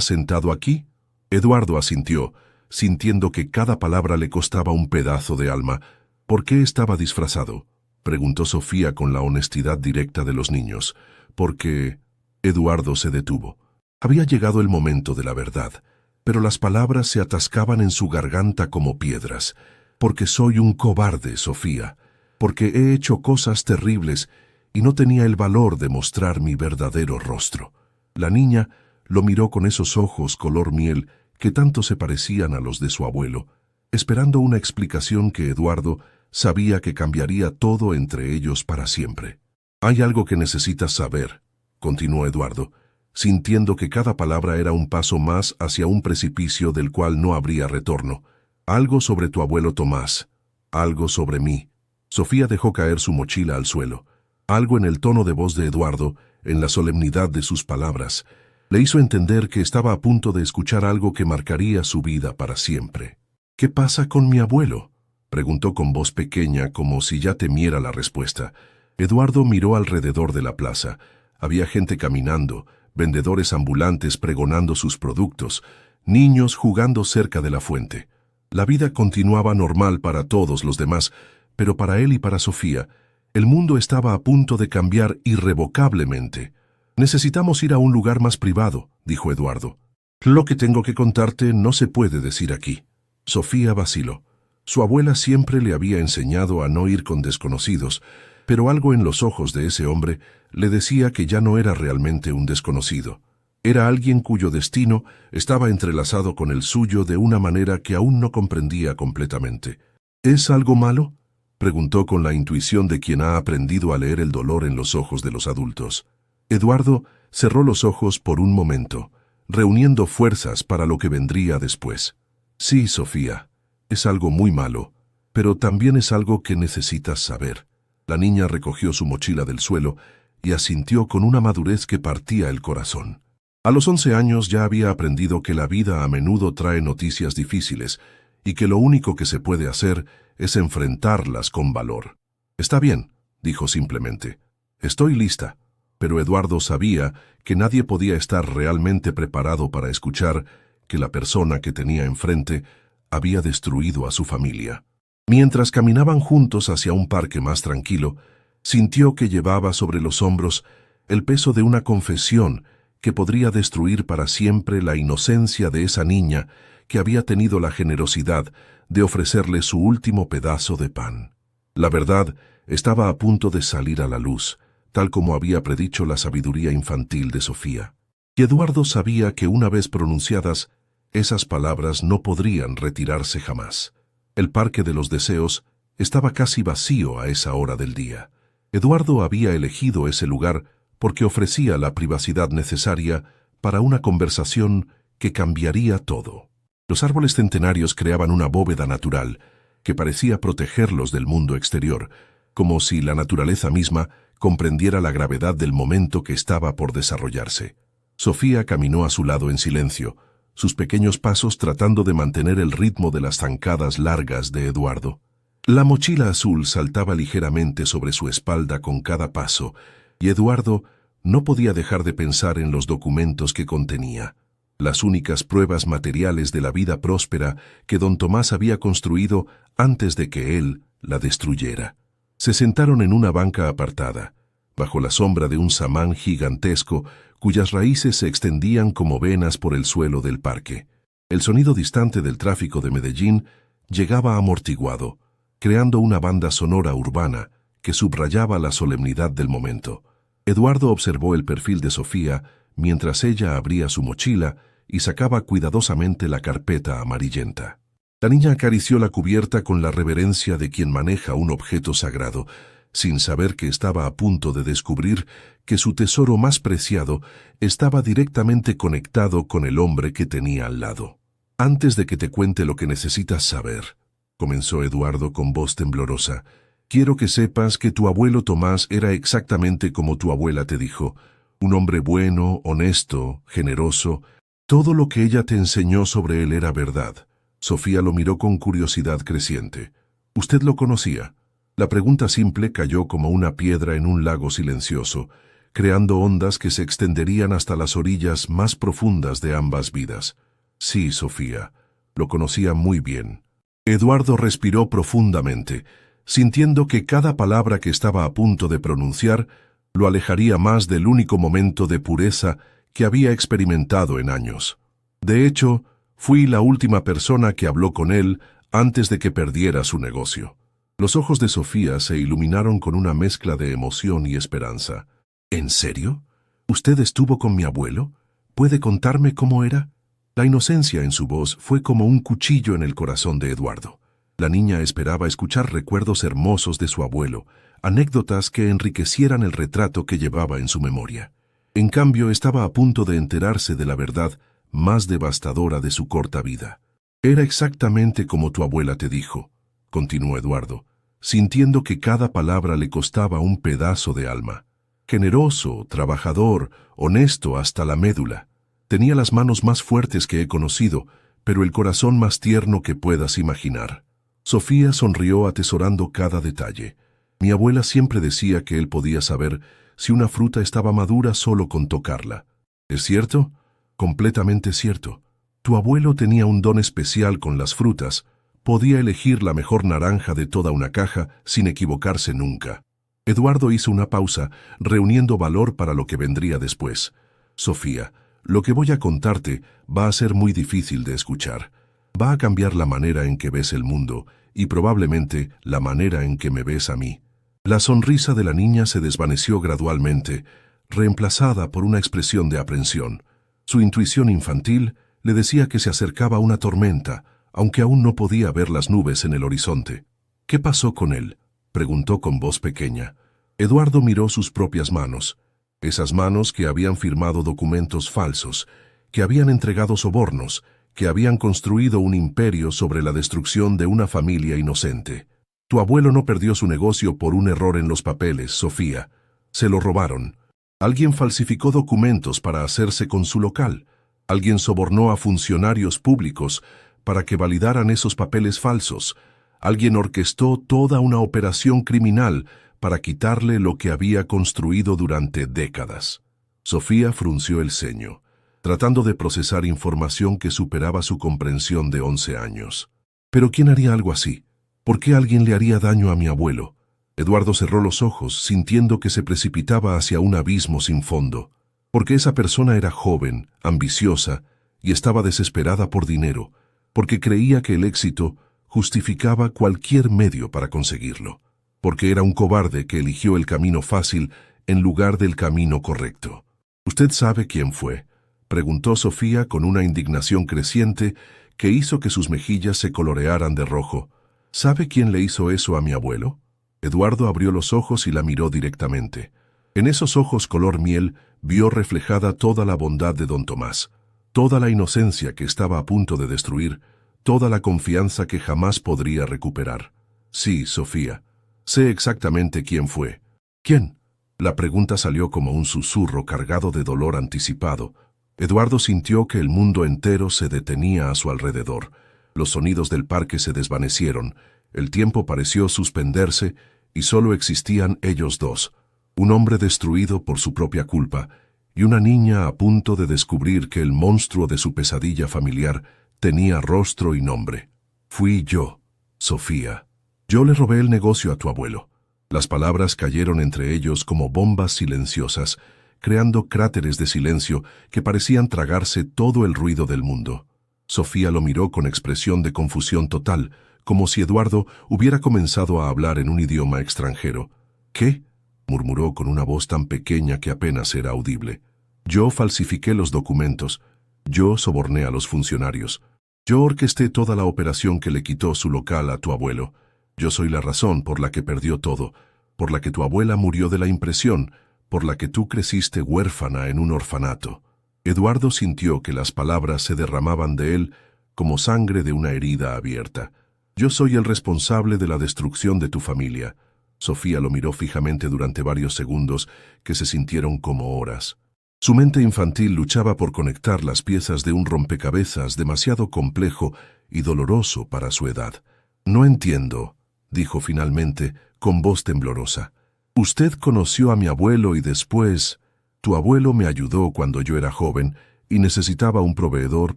sentado aquí? Eduardo asintió, sintiendo que cada palabra le costaba un pedazo de alma. ¿Por qué estaba disfrazado?, preguntó Sofía con la honestidad directa de los niños. Porque... Eduardo se detuvo. Había llegado el momento de la verdad, pero las palabras se atascaban en su garganta como piedras. Porque soy un cobarde, Sofía. Porque he hecho cosas terribles y no tenía el valor de mostrar mi verdadero rostro. La niña lo miró con esos ojos color miel que tanto se parecían a los de su abuelo, esperando una explicación que Eduardo sabía que cambiaría todo entre ellos para siempre. «Hay algo que necesitas saber», continuó Eduardo, sintiendo que cada palabra era un paso más hacia un precipicio del cual no habría retorno. «Algo sobre tu abuelo Tomás. Algo sobre mí». Sofía dejó caer su mochila al suelo. Algo en el tono de voz de Eduardo, en la solemnidad de sus palabras, le hizo entender que estaba a punto de escuchar algo que marcaría su vida para siempre. «¿Qué pasa con mi abuelo?», preguntó con voz pequeña, como si ya temiera la respuesta. Eduardo miró alrededor de la plaza. Había gente caminando, vendedores ambulantes pregonando sus productos, niños jugando cerca de la fuente. La vida continuaba normal para todos los demás, pero para él y para Sofía, el mundo estaba a punto de cambiar irrevocablemente. «Necesitamos ir a un lugar más privado», dijo Eduardo. «Lo que tengo que contarte no se puede decir aquí». Sofía vaciló. Su abuela siempre le había enseñado a no ir con desconocidos, pero algo en los ojos de ese hombre le decía que ya no era realmente un desconocido. Era alguien cuyo destino estaba entrelazado con el suyo de una manera que aún no comprendía completamente. «¿Es algo malo?», preguntó con la intuición de quien ha aprendido a leer el dolor en los ojos de los adultos. Eduardo cerró los ojos por un momento, reuniendo fuerzas para lo que vendría después. «Sí, Sofía, es algo muy malo, pero también es algo que necesitas saber». La niña recogió su mochila del suelo y asintió con una madurez que partía el corazón. A los 11 años ya había aprendido que la vida a menudo trae noticias difíciles y que lo único que se puede hacer es enfrentarlas con valor. «Está bien», dijo simplemente. «Estoy lista». Pero Eduardo sabía que nadie podía estar realmente preparado para escuchar que la persona que tenía enfrente había destruido a su familia. Mientras caminaban juntos hacia un parque más tranquilo, sintió que llevaba sobre los hombros el peso de una confesión que podría destruir para siempre la inocencia de esa niña que había tenido la generosidad de ofrecerle su último pedazo de pan. La verdad estaba a punto de salir a la luz, tal como había predicho la sabiduría infantil de Sofía. Y Eduardo sabía que una vez pronunciadas, esas palabras no podrían retirarse jamás. El Parque de los Deseos estaba casi vacío a esa hora del día. Eduardo había elegido ese lugar porque ofrecía la privacidad necesaria para una conversación que cambiaría todo. Los árboles centenarios creaban una bóveda natural que parecía protegerlos del mundo exterior, como si la naturaleza misma comprendiera la gravedad del momento que estaba por desarrollarse. Sofía caminó a su lado en silencio, sus pequeños pasos tratando de mantener el ritmo de las zancadas largas de Eduardo. La mochila azul saltaba ligeramente sobre su espalda con cada paso, y Eduardo no podía dejar de pensar en los documentos que contenía, las únicas pruebas materiales de la vida próspera que don Tomás había construido antes de que él la destruyera. Se sentaron en una banca apartada, bajo la sombra de un samán gigantesco cuyas raíces se extendían como venas por el suelo del parque. El sonido distante del tráfico de Medellín llegaba amortiguado, creando una banda sonora urbana que subrayaba la solemnidad del momento. Eduardo observó el perfil de Sofía mientras ella abría su mochila y sacaba cuidadosamente la carpeta amarillenta. La niña acarició la cubierta con la reverencia de quien maneja un objeto sagrado, sin saber que estaba a punto de descubrir que su tesoro más preciado estaba directamente conectado con el hombre que tenía al lado. «Antes de que te cuente lo que necesitas saber», comenzó Eduardo con voz temblorosa, «quiero que sepas que tu abuelo Tomás era exactamente como tu abuela te dijo, un hombre bueno, honesto, generoso. Todo lo que ella te enseñó sobre él era verdad». Sofía lo miró con curiosidad creciente. «¿Usted lo conocía?». La pregunta simple cayó como una piedra en un lago silencioso, creando ondas que se extenderían hasta las orillas más profundas de ambas vidas. «Sí, Sofía, lo conocía muy bien». Eduardo respiró profundamente, sintiendo que cada palabra que estaba a punto de pronunciar lo alejaría más del único momento de pureza que había experimentado en años. «De hecho, fui la última persona que habló con él antes de que perdiera su negocio». Los ojos de Sofía se iluminaron con una mezcla de emoción y esperanza. «¿En serio? ¿Usted estuvo con mi abuelo? ¿Puede contarme cómo era?». La inocencia en su voz fue como un cuchillo en el corazón de Eduardo. La niña esperaba escuchar recuerdos hermosos de su abuelo, anécdotas que enriquecieran el retrato que llevaba en su memoria. En cambio, estaba a punto de enterarse de la verdad más devastadora de su corta vida. «Era exactamente como tu abuela te dijo», continuó Eduardo, sintiendo que cada palabra le costaba un pedazo de alma. «Generoso, trabajador, honesto hasta la médula. Tenía las manos más fuertes que he conocido, pero el corazón más tierno que puedas imaginar». Sofía sonrió atesorando cada detalle. «Mi abuela siempre decía que él podía saber si una fruta estaba madura solo con tocarla». «¿Es cierto?». «Completamente cierto. Tu abuelo tenía un don especial con las frutas. Podía elegir la mejor naranja de toda una caja sin equivocarse nunca». Eduardo hizo una pausa, reuniendo valor para lo que vendría después. «Sofía, lo que voy a contarte va a ser muy difícil de escuchar. Va a cambiar la manera en que ves el mundo y probablemente la manera en que me ves a mí». La sonrisa de la niña se desvaneció gradualmente, reemplazada por una expresión de aprensión. Su intuición infantil le decía que se acercaba una tormenta, aunque aún no podía ver las nubes en el horizonte. «¿Qué pasó con él?», preguntó con voz pequeña. Eduardo miró sus propias manos, esas manos que habían firmado documentos falsos, que habían entregado sobornos, que habían construido un imperio sobre la destrucción de una familia inocente. «Tu abuelo no perdió su negocio por un error en los papeles, Sofía. Se lo robaron. Alguien falsificó documentos para hacerse con su local. Alguien sobornó a funcionarios públicos para que validaran esos papeles falsos. Alguien orquestó toda una operación criminal para quitarle lo que había construido durante décadas». Sofía frunció el ceño, tratando de procesar información que superaba su comprensión de 11 años. «¿Pero quién haría algo así? ¿Por qué alguien le haría daño a mi abuelo?». Eduardo cerró los ojos, sintiendo que se precipitaba hacia un abismo sin fondo. Porque esa persona era joven, ambiciosa, y estaba desesperada por dinero, porque creía que el éxito justificaba cualquier medio para conseguirlo, porque era un cobarde que eligió el camino fácil en lugar del camino correcto. «¿Usted sabe quién fue?», preguntó Sofía con una indignación creciente que hizo que sus mejillas se colorearan de rojo. «¿Sabe quién le hizo eso a mi abuelo?». Eduardo abrió los ojos y la miró directamente. En esos ojos color miel vio reflejada toda la bondad de don Tomás, toda la inocencia que estaba a punto de destruir, toda la confianza que jamás podría recuperar. «Sí, Sofía, Sé exactamente quién fue. ¿Quién? La pregunta salió como un susurro cargado de dolor anticipado. Eduardo sintió que el mundo entero se detenía a su alrededor. Los sonidos del parque se desvanecieron, el tiempo pareció suspenderse y solo existían ellos dos, un hombre destruido por su propia culpa y una niña a punto de descubrir que el monstruo de su pesadilla familiar tenía rostro y nombre. Fui yo, Sofía. Yo le robé el negocio a tu abuelo. Las palabras cayeron entre ellos como bombas silenciosas, creando cráteres de silencio que parecían tragarse todo el ruido del mundo. Sofía lo miró con expresión de confusión total, como si Eduardo hubiera comenzado a hablar en un idioma extranjero. ¿Qué? Murmuró con una voz tan pequeña que apenas era audible. Yo falsifiqué los documentos. Yo soborné a los funcionarios. Yo orquesté toda la operación que le quitó su local a tu abuelo. Yo soy la razón por la que perdió todo, por la que tu abuela murió de la impresión, por la que tú creciste huérfana en un orfanato. Eduardo sintió que las palabras se derramaban de él como sangre de una herida abierta. Yo soy el responsable de la destrucción de tu familia. Sofía lo miró fijamente durante varios segundos que se sintieron como horas. Su mente infantil luchaba por conectar las piezas de un rompecabezas demasiado complejo y doloroso para su edad. No entiendo, dijo finalmente, con voz temblorosa. Usted conoció a mi abuelo y después... Tu abuelo me ayudó cuando yo era joven y necesitaba un proveedor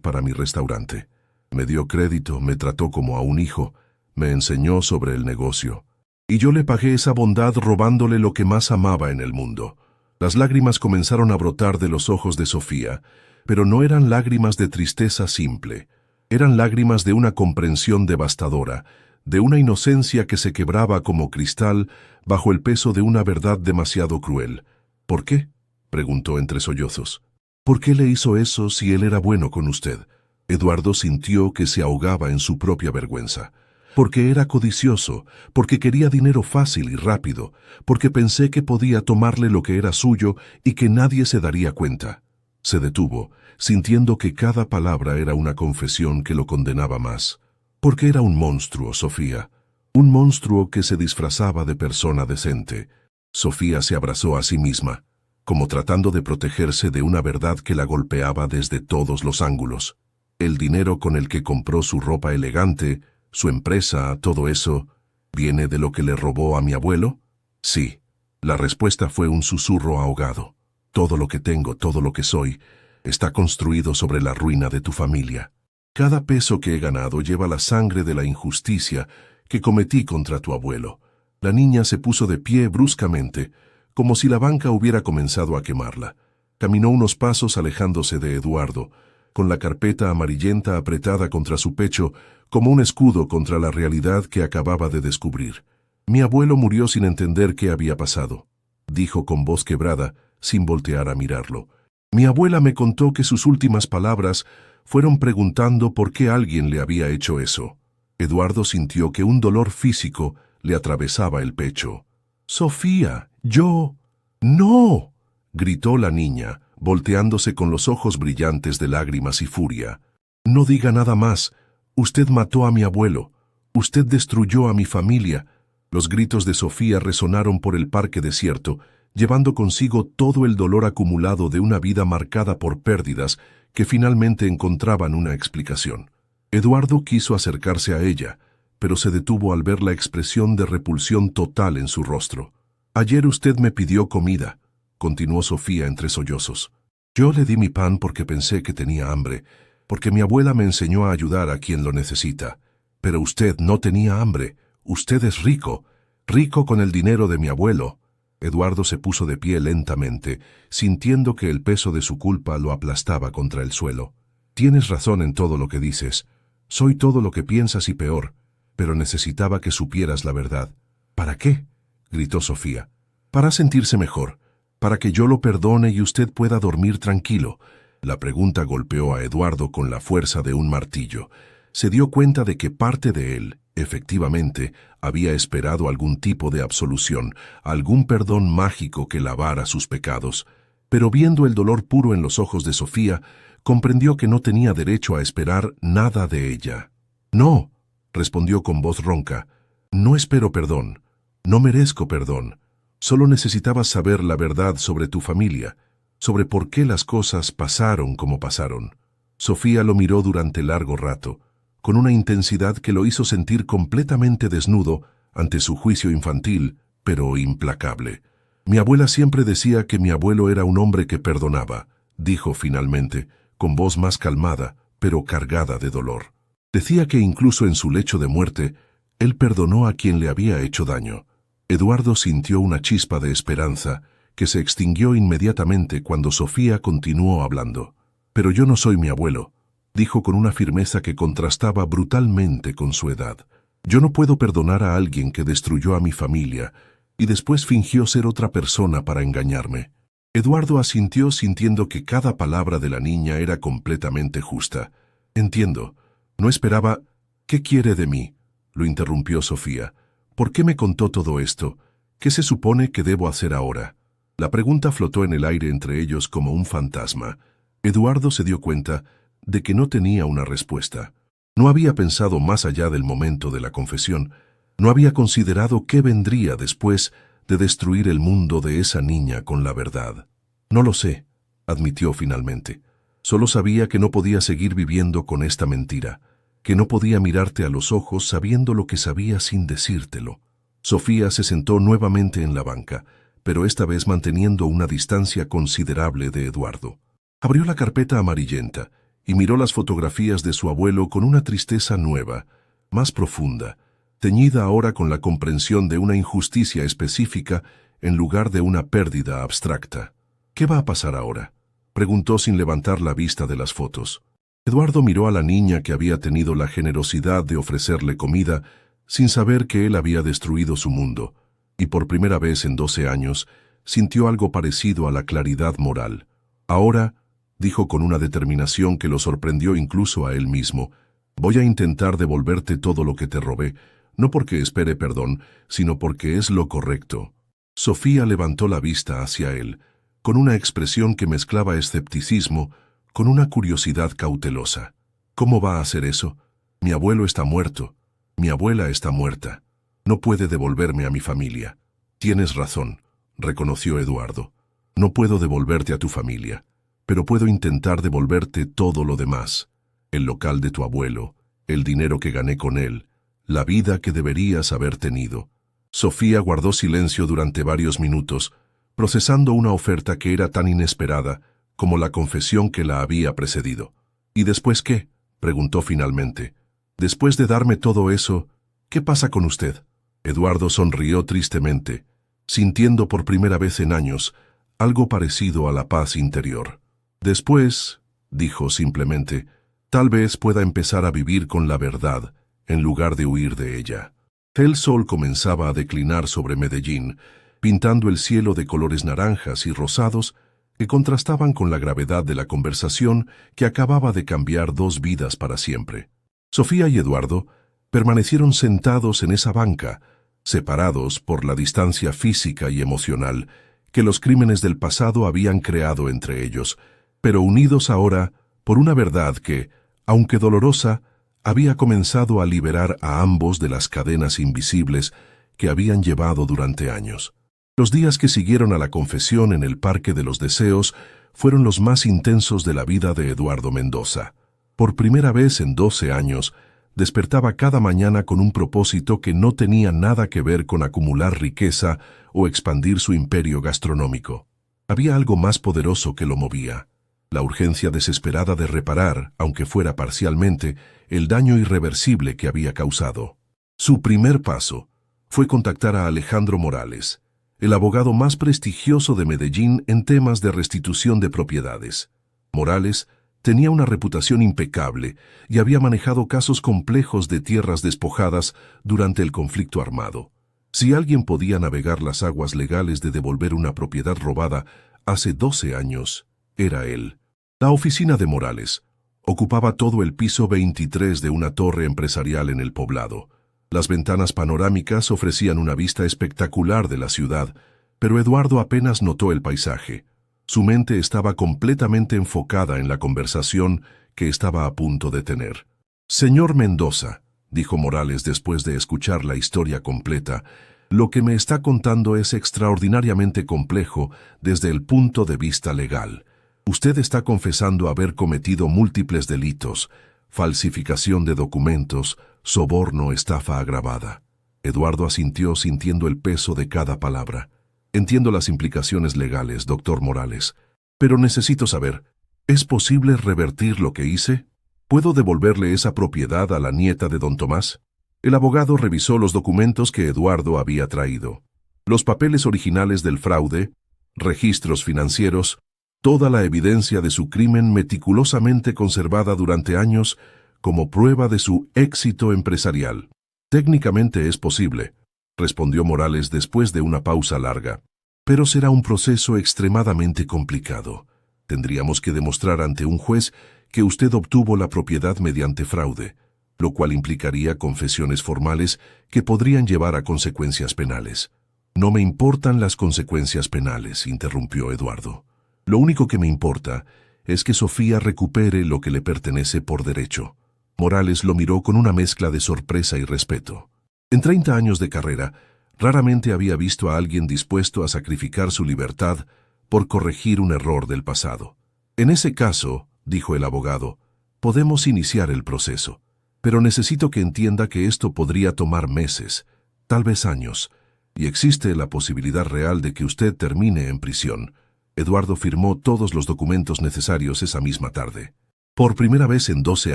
para mi restaurante. Me dio crédito, me trató como a un hijo, me enseñó sobre el negocio. Y yo le pagué esa bondad robándole lo que más amaba en el mundo. Las lágrimas comenzaron a brotar de los ojos de Sofía, pero no eran lágrimas de tristeza simple. Eran lágrimas de una comprensión devastadora, de una inocencia que se quebraba como cristal bajo el peso de una verdad demasiado cruel. ¿Por qué?, preguntó entre sollozos. ¿Por qué le hizo eso si él era bueno con usted? Eduardo sintió que se ahogaba en su propia vergüenza. Porque era codicioso, porque quería dinero fácil y rápido, porque pensé que podía tomarle lo que era suyo y que nadie se daría cuenta. Se detuvo, sintiendo que cada palabra era una confesión que lo condenaba más. Porque era un monstruo, Sofía. Un monstruo que se disfrazaba de persona decente. Sofía se abrazó a sí misma, como tratando de protegerse de una verdad que la golpeaba desde todos los ángulos. El dinero con el que compró su ropa elegante, su empresa, todo eso, ¿viene de lo que le robó a mi abuelo? Sí. La respuesta fue un susurro ahogado. Todo lo que tengo, todo lo que soy, está construido sobre la ruina de tu familia. Cada peso que he ganado lleva la sangre de la injusticia que cometí contra tu abuelo. La niña se puso de pie bruscamente, como si la banca hubiera comenzado a quemarla. Caminó unos pasos alejándose de Eduardo, con la carpeta amarillenta apretada contra su pecho como un escudo contra la realidad que acababa de descubrir. Mi abuelo murió sin entender qué había pasado, dijo con voz quebrada, sin voltear a mirarlo. Mi abuela me contó que sus últimas palabras fueron preguntando por qué alguien le había hecho eso. Eduardo sintió que un dolor físico le atravesaba el pecho. «Sofía, yo...» «¡No!», gritó la niña, volteándose con los ojos brillantes de lágrimas y furia. «No diga nada más. Usted mató a mi abuelo. Usted destruyó a mi familia». Los gritos de Sofía resonaron por el parque desierto, llevando consigo todo el dolor acumulado de una vida marcada por pérdidas que finalmente encontraban una explicación. Eduardo quiso acercarse a ella, pero se detuvo al ver la expresión de repulsión total en su rostro. «Ayer usted me pidió comida», continuó Sofía entre sollozos. «Yo le di mi pan porque pensé que tenía hambre, porque mi abuela me enseñó a ayudar a quien lo necesita. Pero usted no tenía hambre. Usted es rico, rico con el dinero de mi abuelo». Eduardo se puso de pie lentamente, sintiendo que el peso de su culpa lo aplastaba contra el suelo. «Tienes razón en todo lo que dices. Soy todo lo que piensas y peor. Pero necesitaba que supieras la verdad». «¿Para qué?», gritó Sofía. «Para sentirse mejor. Para que yo lo perdone y usted pueda dormir tranquilo». La pregunta golpeó a Eduardo con la fuerza de un martillo. Se dio cuenta de que parte de él, efectivamente, había esperado algún tipo de absolución, algún perdón mágico que lavara sus pecados. Pero viendo el dolor puro en los ojos de Sofía, comprendió que no tenía derecho a esperar nada de ella. «No», respondió con voz ronca, «no espero perdón. No merezco perdón. Solo necesitabas saber la verdad sobre tu familia, sobre por qué las cosas pasaron como pasaron. Sofía lo miró durante largo rato, con una intensidad que lo hizo sentir completamente desnudo ante su juicio infantil, pero implacable. Mi abuela siempre decía que mi abuelo era un hombre que perdonaba, dijo finalmente, con voz más calmada, pero cargada de dolor. Decía que incluso en su lecho de muerte, él perdonó a quien le había hecho daño. Eduardo sintió una chispa de esperanza que se extinguió inmediatamente cuando Sofía continuó hablando. Pero yo no soy mi abuelo, dijo con una firmeza que contrastaba brutalmente con su edad. Yo no puedo perdonar a alguien que destruyó a mi familia y después fingió ser otra persona para engañarme. Eduardo asintió sintiendo que cada palabra de la niña era completamente justa. Entiendo. No esperaba... ¿Qué quiere de mí?, lo interrumpió Sofía. ¿Por qué me contó todo esto? ¿Qué se supone que debo hacer ahora? La pregunta flotó en el aire entre ellos como un fantasma. Eduardo se dio cuenta de que no tenía una respuesta. No había pensado más allá del momento de la confesión. No había considerado qué vendría después de destruir el mundo de esa niña con la verdad. No lo sé, admitió finalmente. Solo sabía que no podía seguir viviendo con esta mentira, que no podía mirarte a los ojos sabiendo lo que sabía sin decírtelo. Sofía se sentó nuevamente en la banca, pero esta vez manteniendo una distancia considerable de Eduardo. Abrió la carpeta amarillenta y miró las fotografías de su abuelo con una tristeza nueva, más profunda, teñida ahora con la comprensión de una injusticia específica en lugar de una pérdida abstracta. ¿Qué va a pasar ahora?, preguntó sin levantar la vista de las fotos. Eduardo miró a la niña que había tenido la generosidad de ofrecerle comida sin saber que él había destruido su mundo, y por primera vez en 12 años sintió algo parecido a la claridad moral. Ahora, dijo con una determinación que lo sorprendió incluso a él mismo, voy a intentar devolverte todo lo que te robé, no porque espere perdón, sino porque es lo correcto. Sofía levantó la vista hacia él, con una expresión que mezclaba escepticismo con una curiosidad cautelosa. ¿Cómo va a hacer eso? Mi abuelo está muerto. Mi abuela está muerta. No puede devolverme a mi familia. Tienes razón, reconoció Eduardo. No puedo devolverte a tu familia, pero puedo intentar devolverte todo lo demás. El local de tu abuelo, el dinero que gané con él, la vida que deberías haber tenido. Sofía guardó silencio durante varios minutos, procesando una oferta que era tan inesperada como la confesión que la había precedido. ¿Y después qué?, preguntó finalmente. Después de darme todo eso, ¿qué pasa con usted? Eduardo sonrió tristemente, sintiendo por primera vez en años algo parecido a la paz interior. Después, dijo simplemente, tal vez pueda empezar a vivir con la verdad en lugar de huir de ella. El sol comenzaba a declinar sobre Medellín, pintando el cielo de colores naranjas y rosados que contrastaban con la gravedad de la conversación que acababa de cambiar dos vidas para siempre. Sofía y Eduardo permanecieron sentados en esa banca, separados por la distancia física y emocional que los crímenes del pasado habían creado entre ellos, pero unidos ahora por una verdad que, aunque dolorosa, había comenzado a liberar a ambos de las cadenas invisibles que habían llevado durante años. Los días que siguieron a la confesión en el Parque de los Deseos fueron los más intensos de la vida de Eduardo Mendoza. Por primera vez en 12 años, despertaba cada mañana con un propósito que no tenía nada que ver con acumular riqueza o expandir su imperio gastronómico. Había algo más poderoso que lo movía: la urgencia desesperada de reparar, aunque fuera parcialmente, el daño irreversible que había causado. Su primer paso fue contactar a Alejandro Morales, el abogado más prestigioso de Medellín en temas de restitución de propiedades. Morales tenía una reputación impecable y había manejado casos complejos de tierras despojadas durante el conflicto armado. Si alguien podía navegar las aguas legales de devolver una propiedad robada hace 12 años, era él. La oficina de Morales ocupaba todo el piso 23 de una torre empresarial en el poblado. Las ventanas panorámicas ofrecían una vista espectacular de la ciudad, pero Eduardo apenas notó el paisaje. Su mente estaba completamente enfocada en la conversación que estaba a punto de tener. «Señor Mendoza», dijo Morales después de escuchar la historia completa, Lo que me está contando es extraordinariamente complejo desde el punto de vista legal. Usted está confesando haber cometido múltiples delitos, falsificación de documentos, soborno, estafa agravada. Eduardo asintió sintiendo el peso de cada palabra. Entiendo las implicaciones legales, doctor Morales, pero necesito saber, ¿es posible revertir lo que hice? ¿Puedo devolverle esa propiedad a la nieta de don Tomás? El abogado revisó los documentos que Eduardo había traído. Los papeles originales del fraude, registros financieros, toda la evidencia de su crimen meticulosamente conservada durante años como prueba de su éxito empresarial. Técnicamente es posible, respondió Morales después de una pausa larga, pero será un proceso extremadamente complicado. Tendríamos que demostrar ante un juez que usted obtuvo la propiedad mediante fraude, lo cual implicaría confesiones formales que podrían llevar a consecuencias penales. No me importan las consecuencias penales, interrumpió Eduardo. Lo único que me importa es que Sofía recupere lo que le pertenece por derecho. Morales lo miró con una mezcla de sorpresa y respeto. En 30 años de carrera, raramente había visto a alguien dispuesto a sacrificar su libertad por corregir un error del pasado. En ese caso, dijo el abogado, podemos iniciar el proceso, pero necesito que entienda que esto podría tomar meses, tal vez años, y existe la posibilidad real de que usted termine en prisión. Eduardo firmó todos los documentos necesarios esa misma tarde. Por primera vez en 12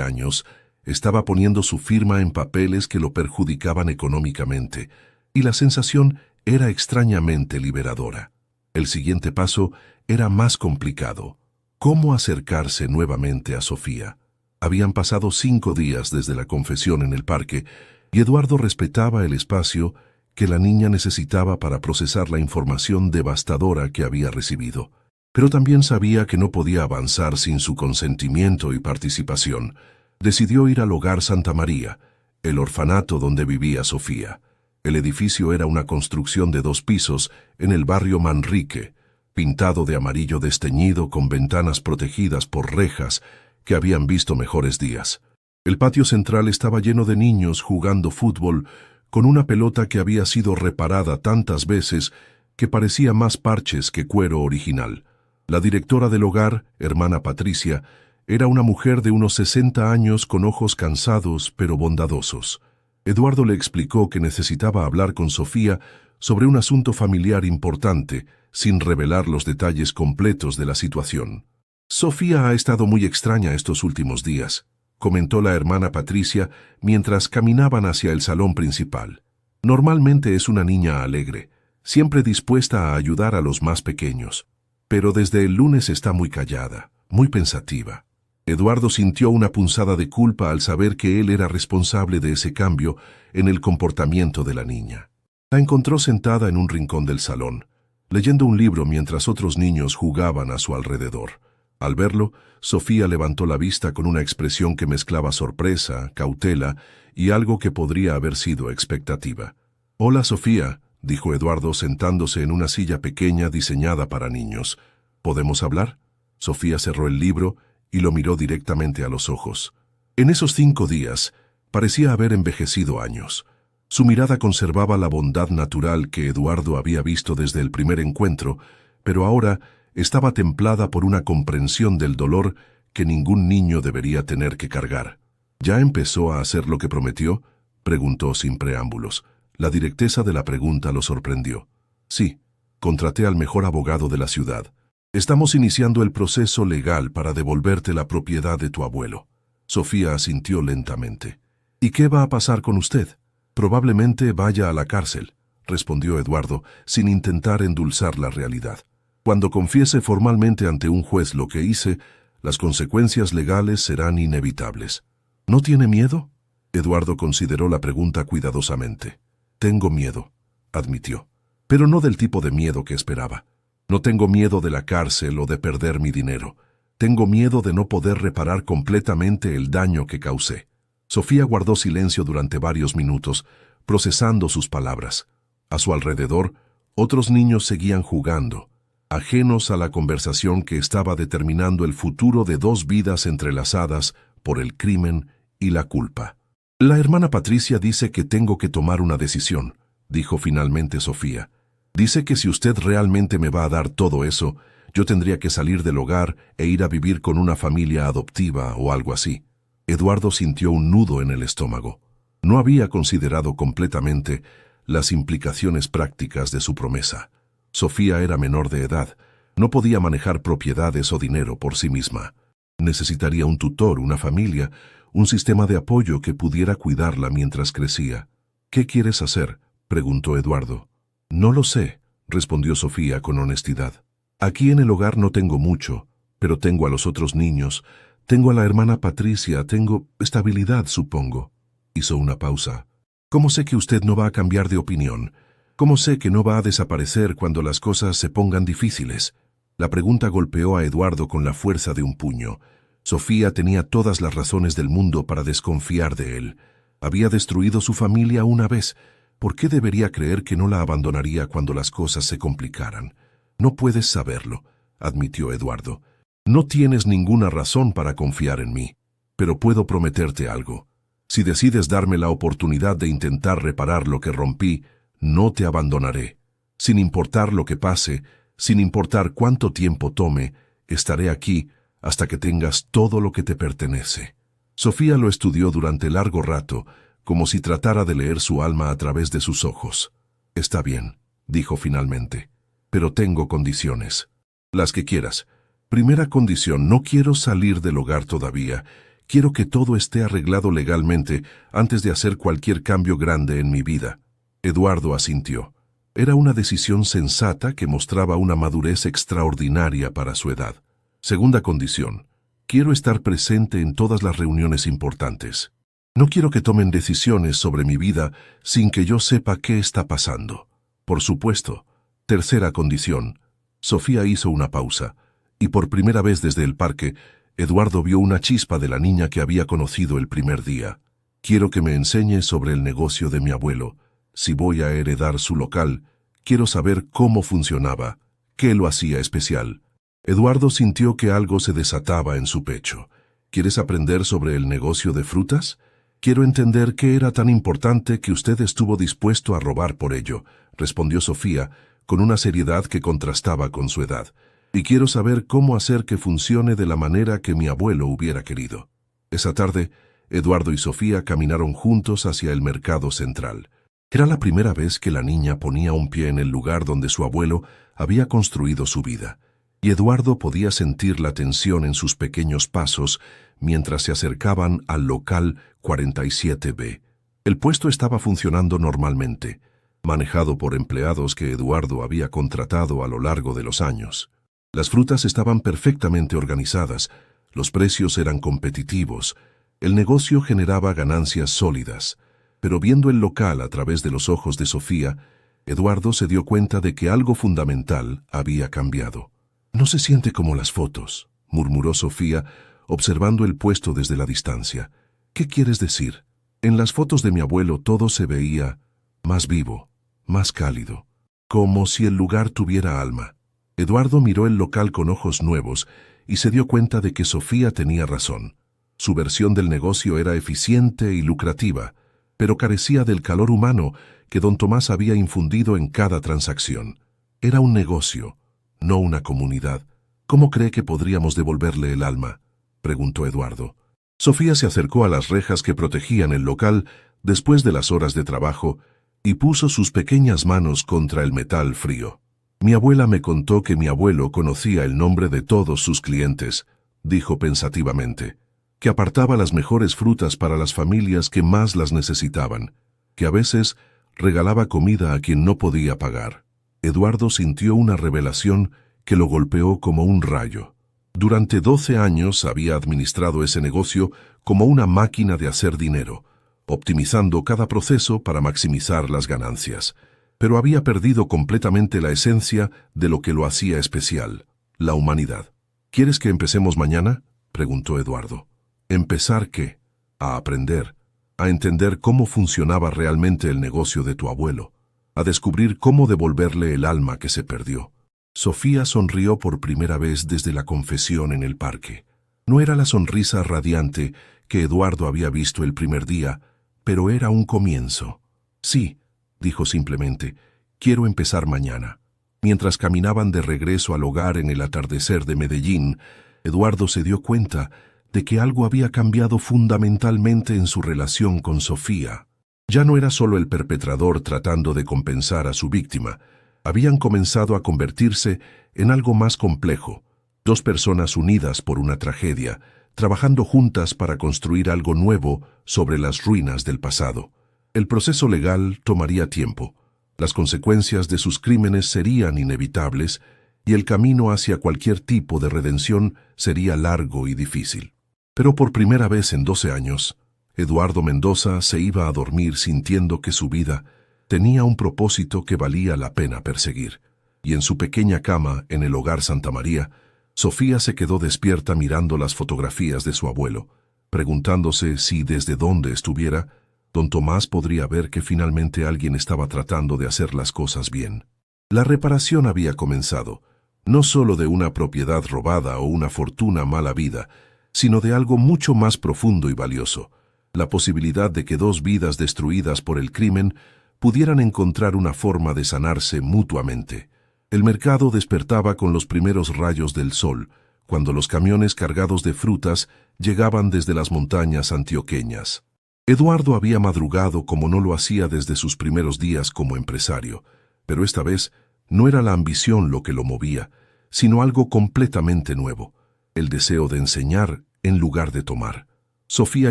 años, estaba poniendo su firma en papeles que lo perjudicaban económicamente, y la sensación era extrañamente liberadora. El siguiente paso era más complicado. ¿Cómo acercarse nuevamente a Sofía? Habían pasado 5 días desde la confesión en el parque, y Eduardo respetaba el espacio que la niña necesitaba para procesar la información devastadora que había recibido. Pero también sabía que no podía avanzar sin su consentimiento y participación. Decidió ir al Hogar Santa María, el orfanato donde vivía Sofía. El edificio era una construcción de 2 pisos en el barrio Manrique, pintado de amarillo desteñido con ventanas protegidas por rejas que habían visto mejores días. El patio central estaba lleno de niños jugando fútbol con una pelota que había sido reparada tantas veces que parecía más parches que cuero original. La directora del hogar, hermana Patricia, era una mujer de unos 60 años con ojos cansados pero bondadosos. Eduardo le explicó que necesitaba hablar con Sofía sobre un asunto familiar importante, sin revelar los detalles completos de la situación. Sofía ha estado muy extraña estos últimos días, comentó la hermana Patricia mientras caminaban hacia el salón principal. Normalmente es una niña alegre, siempre dispuesta a ayudar a los más pequeños, pero desde el lunes está muy callada, muy pensativa. Eduardo sintió una punzada de culpa al saber que él era responsable de ese cambio en el comportamiento de la niña. La encontró sentada en un rincón del salón, leyendo un libro mientras otros niños jugaban a su alrededor. Al verlo, Sofía levantó la vista con una expresión que mezclaba sorpresa, cautela y algo que podría haber sido expectativa. «Hola, Sofía», dijo Eduardo sentándose en una silla pequeña diseñada para niños. «¿Podemos hablar?» Sofía cerró el libro y lo miró directamente a los ojos. En esos 5 días, parecía haber envejecido años. Su mirada conservaba la bondad natural que Eduardo había visto desde el primer encuentro, pero ahora estaba templada por una comprensión del dolor que ningún niño debería tener que cargar. ¿Ya empezó a hacer lo que prometió?, preguntó sin preámbulos. La directeza de la pregunta lo sorprendió. «Sí, contraté al mejor abogado de la ciudad. Estamos iniciando el proceso legal para devolverte la propiedad de tu abuelo». Sofía asintió lentamente. «¿Y qué va a pasar con usted?» «Probablemente vaya a la cárcel», respondió Eduardo, sin intentar endulzar la realidad. «Cuando confiese formalmente ante un juez lo que hice, las consecuencias legales serán inevitables». «¿No tiene miedo?» Eduardo consideró la pregunta cuidadosamente. «Tengo miedo», admitió, pero no del tipo de miedo que esperaba. «No tengo miedo de la cárcel o de perder mi dinero. Tengo miedo de no poder reparar completamente el daño que causé». Sofía guardó silencio durante varios minutos, procesando sus palabras. A su alrededor, otros niños seguían jugando, ajenos a la conversación que estaba determinando el futuro de 2 vidas entrelazadas por el crimen y la culpa. «La hermana Patricia dice que tengo que tomar una decisión», dijo finalmente Sofía. Dice que si usted realmente me va a dar todo eso, yo tendría que salir del hogar e ir a vivir con una familia adoptiva o algo así. Eduardo sintió un nudo en el estómago. No había considerado completamente las implicaciones prácticas de su promesa. Sofía era menor de edad, no podía manejar propiedades o dinero por sí misma. Necesitaría un tutor, una familia, un sistema de apoyo que pudiera cuidarla mientras crecía. ¿Qué quieres hacer?, preguntó Eduardo. No lo sé, respondió Sofía con honestidad. Aquí en el hogar no tengo mucho, pero tengo a los otros niños, tengo a la hermana Patricia, tengo estabilidad, supongo. Hizo una pausa. ¿Cómo sé que usted no va a cambiar de opinión? ¿Cómo sé que no va a desaparecer cuando las cosas se pongan difíciles? La pregunta golpeó a Eduardo con la fuerza de un puño. Sofía tenía todas las razones del mundo para desconfiar de él. Había destruido su familia una vez. ¿Por qué debería creer que no la abandonaría cuando las cosas se complicaran? No puedes saberlo, admitió Eduardo. No tienes ninguna razón para confiar en mí, pero puedo prometerte algo. Si decides darme la oportunidad de intentar reparar lo que rompí, no te abandonaré. Sin importar lo que pase, sin importar cuánto tiempo tome, estaré aquí hasta que tengas todo lo que te pertenece. Sofía lo estudió durante largo rato, como si tratara de leer su alma a través de sus ojos. Está bien, dijo finalmente, pero tengo condiciones. Las que quieras. Primera condición, no quiero salir del hogar todavía. Quiero que todo esté arreglado legalmente antes de hacer cualquier cambio grande en mi vida. Eduardo asintió. Era una decisión sensata que mostraba una madurez extraordinaria para su edad. Segunda condición, quiero estar presente en todas las reuniones importantes. No quiero que tomen decisiones sobre mi vida sin que yo sepa qué está pasando. Por supuesto. Tercera condición. Sofía hizo una pausa, y por primera vez desde el parque, Eduardo vio una chispa de la niña que había conocido el primer día. Quiero que me enseñes sobre el negocio de mi abuelo. Si voy a heredar su local, quiero saber cómo funcionaba, qué lo hacía especial. Eduardo sintió que algo se desataba en su pecho. ¿Quieres aprender sobre el negocio de frutas? Quiero entender qué era tan importante que usted estuvo dispuesto a robar por ello, respondió Sofía, con una seriedad que contrastaba con su edad. Y quiero saber cómo hacer que funcione de la manera que mi abuelo hubiera querido. Esa tarde, Eduardo y Sofía caminaron juntos hacia el mercado central. Era la primera vez que la niña ponía un pie en el lugar donde su abuelo había construido su vida, y Eduardo podía sentir la tensión en sus pequeños pasos mientras se acercaban al local 47B. El puesto estaba funcionando normalmente, manejado por empleados que Eduardo había contratado a lo largo de los años. Las frutas estaban perfectamente organizadas, los precios eran competitivos, el negocio generaba ganancias sólidas. Pero viendo el local a través de los ojos de Sofía, Eduardo se dio cuenta de que algo fundamental había cambiado. No se siente como las fotos, murmuró Sofía, observando el puesto desde la distancia. ¿Qué quieres decir? En las fotos de mi abuelo todo se veía más vivo, más cálido, como si el lugar tuviera alma. Eduardo miró el local con ojos nuevos y se dio cuenta de que Sofía tenía razón. Su versión del negocio era eficiente y lucrativa, pero carecía del calor humano que don Tomás había infundido en cada transacción. Era un negocio, no una comunidad. ¿Cómo cree que podríamos devolverle el alma?, preguntó Eduardo. Sofía se acercó a las rejas que protegían el local después de las horas de trabajo y puso sus pequeñas manos contra el metal frío. Mi abuela me contó que mi abuelo conocía el nombre de todos sus clientes, dijo pensativamente, que apartaba las mejores frutas para las familias que más las necesitaban, que a veces regalaba comida a quien no podía pagar. Eduardo sintió una revelación que lo golpeó como un rayo. Durante 12 años había administrado ese negocio como una máquina de hacer dinero, optimizando cada proceso para maximizar las ganancias. Pero había perdido completamente la esencia de lo que lo hacía especial, la humanidad. ¿Quieres que empecemos mañana?, preguntó Eduardo. ¿Empezar qué? A aprender, a entender cómo funcionaba realmente el negocio de tu abuelo, a descubrir cómo devolverle el alma que se perdió. Sofía sonrió por primera vez desde la confesión en el parque. No era la sonrisa radiante que Eduardo había visto el primer día, pero era un comienzo. Sí, dijo simplemente. Quiero empezar mañana. Mientras caminaban de regreso al hogar en el atardecer de Medellín, Eduardo se dio cuenta de que algo había cambiado fundamentalmente en su relación con Sofía. Ya no era solo el perpetrador tratando de compensar a su víctima. Habían comenzado a convertirse en algo más complejo. Dos personas unidas por una tragedia, trabajando juntas para construir algo nuevo sobre las ruinas del pasado. El proceso legal tomaría tiempo. Las consecuencias de sus crímenes serían inevitables y el camino hacia cualquier tipo de redención sería largo y difícil. Pero por primera vez en 12 años, Eduardo Mendoza se iba a dormir sintiendo que su vida tenía un propósito que valía la pena perseguir. Y en su pequeña cama, en el hogar Santa María, Sofía se quedó despierta mirando las fotografías de su abuelo, preguntándose si desde donde estuviera, don Tomás podría ver que finalmente alguien estaba tratando de hacer las cosas bien. La reparación había comenzado, no solo de una propiedad robada o una fortuna mal habida, sino de algo mucho más profundo y valioso, la posibilidad de que dos vidas destruidas por el crimen pudieran encontrar una forma de sanarse mutuamente. El mercado despertaba con los primeros rayos del sol, cuando los camiones cargados de frutas llegaban desde las montañas antioqueñas. Eduardo había madrugado como no lo hacía desde sus primeros días como empresario, pero esta vez no era la ambición lo que lo movía, sino algo completamente nuevo, el deseo de enseñar en lugar de tomar. Sofía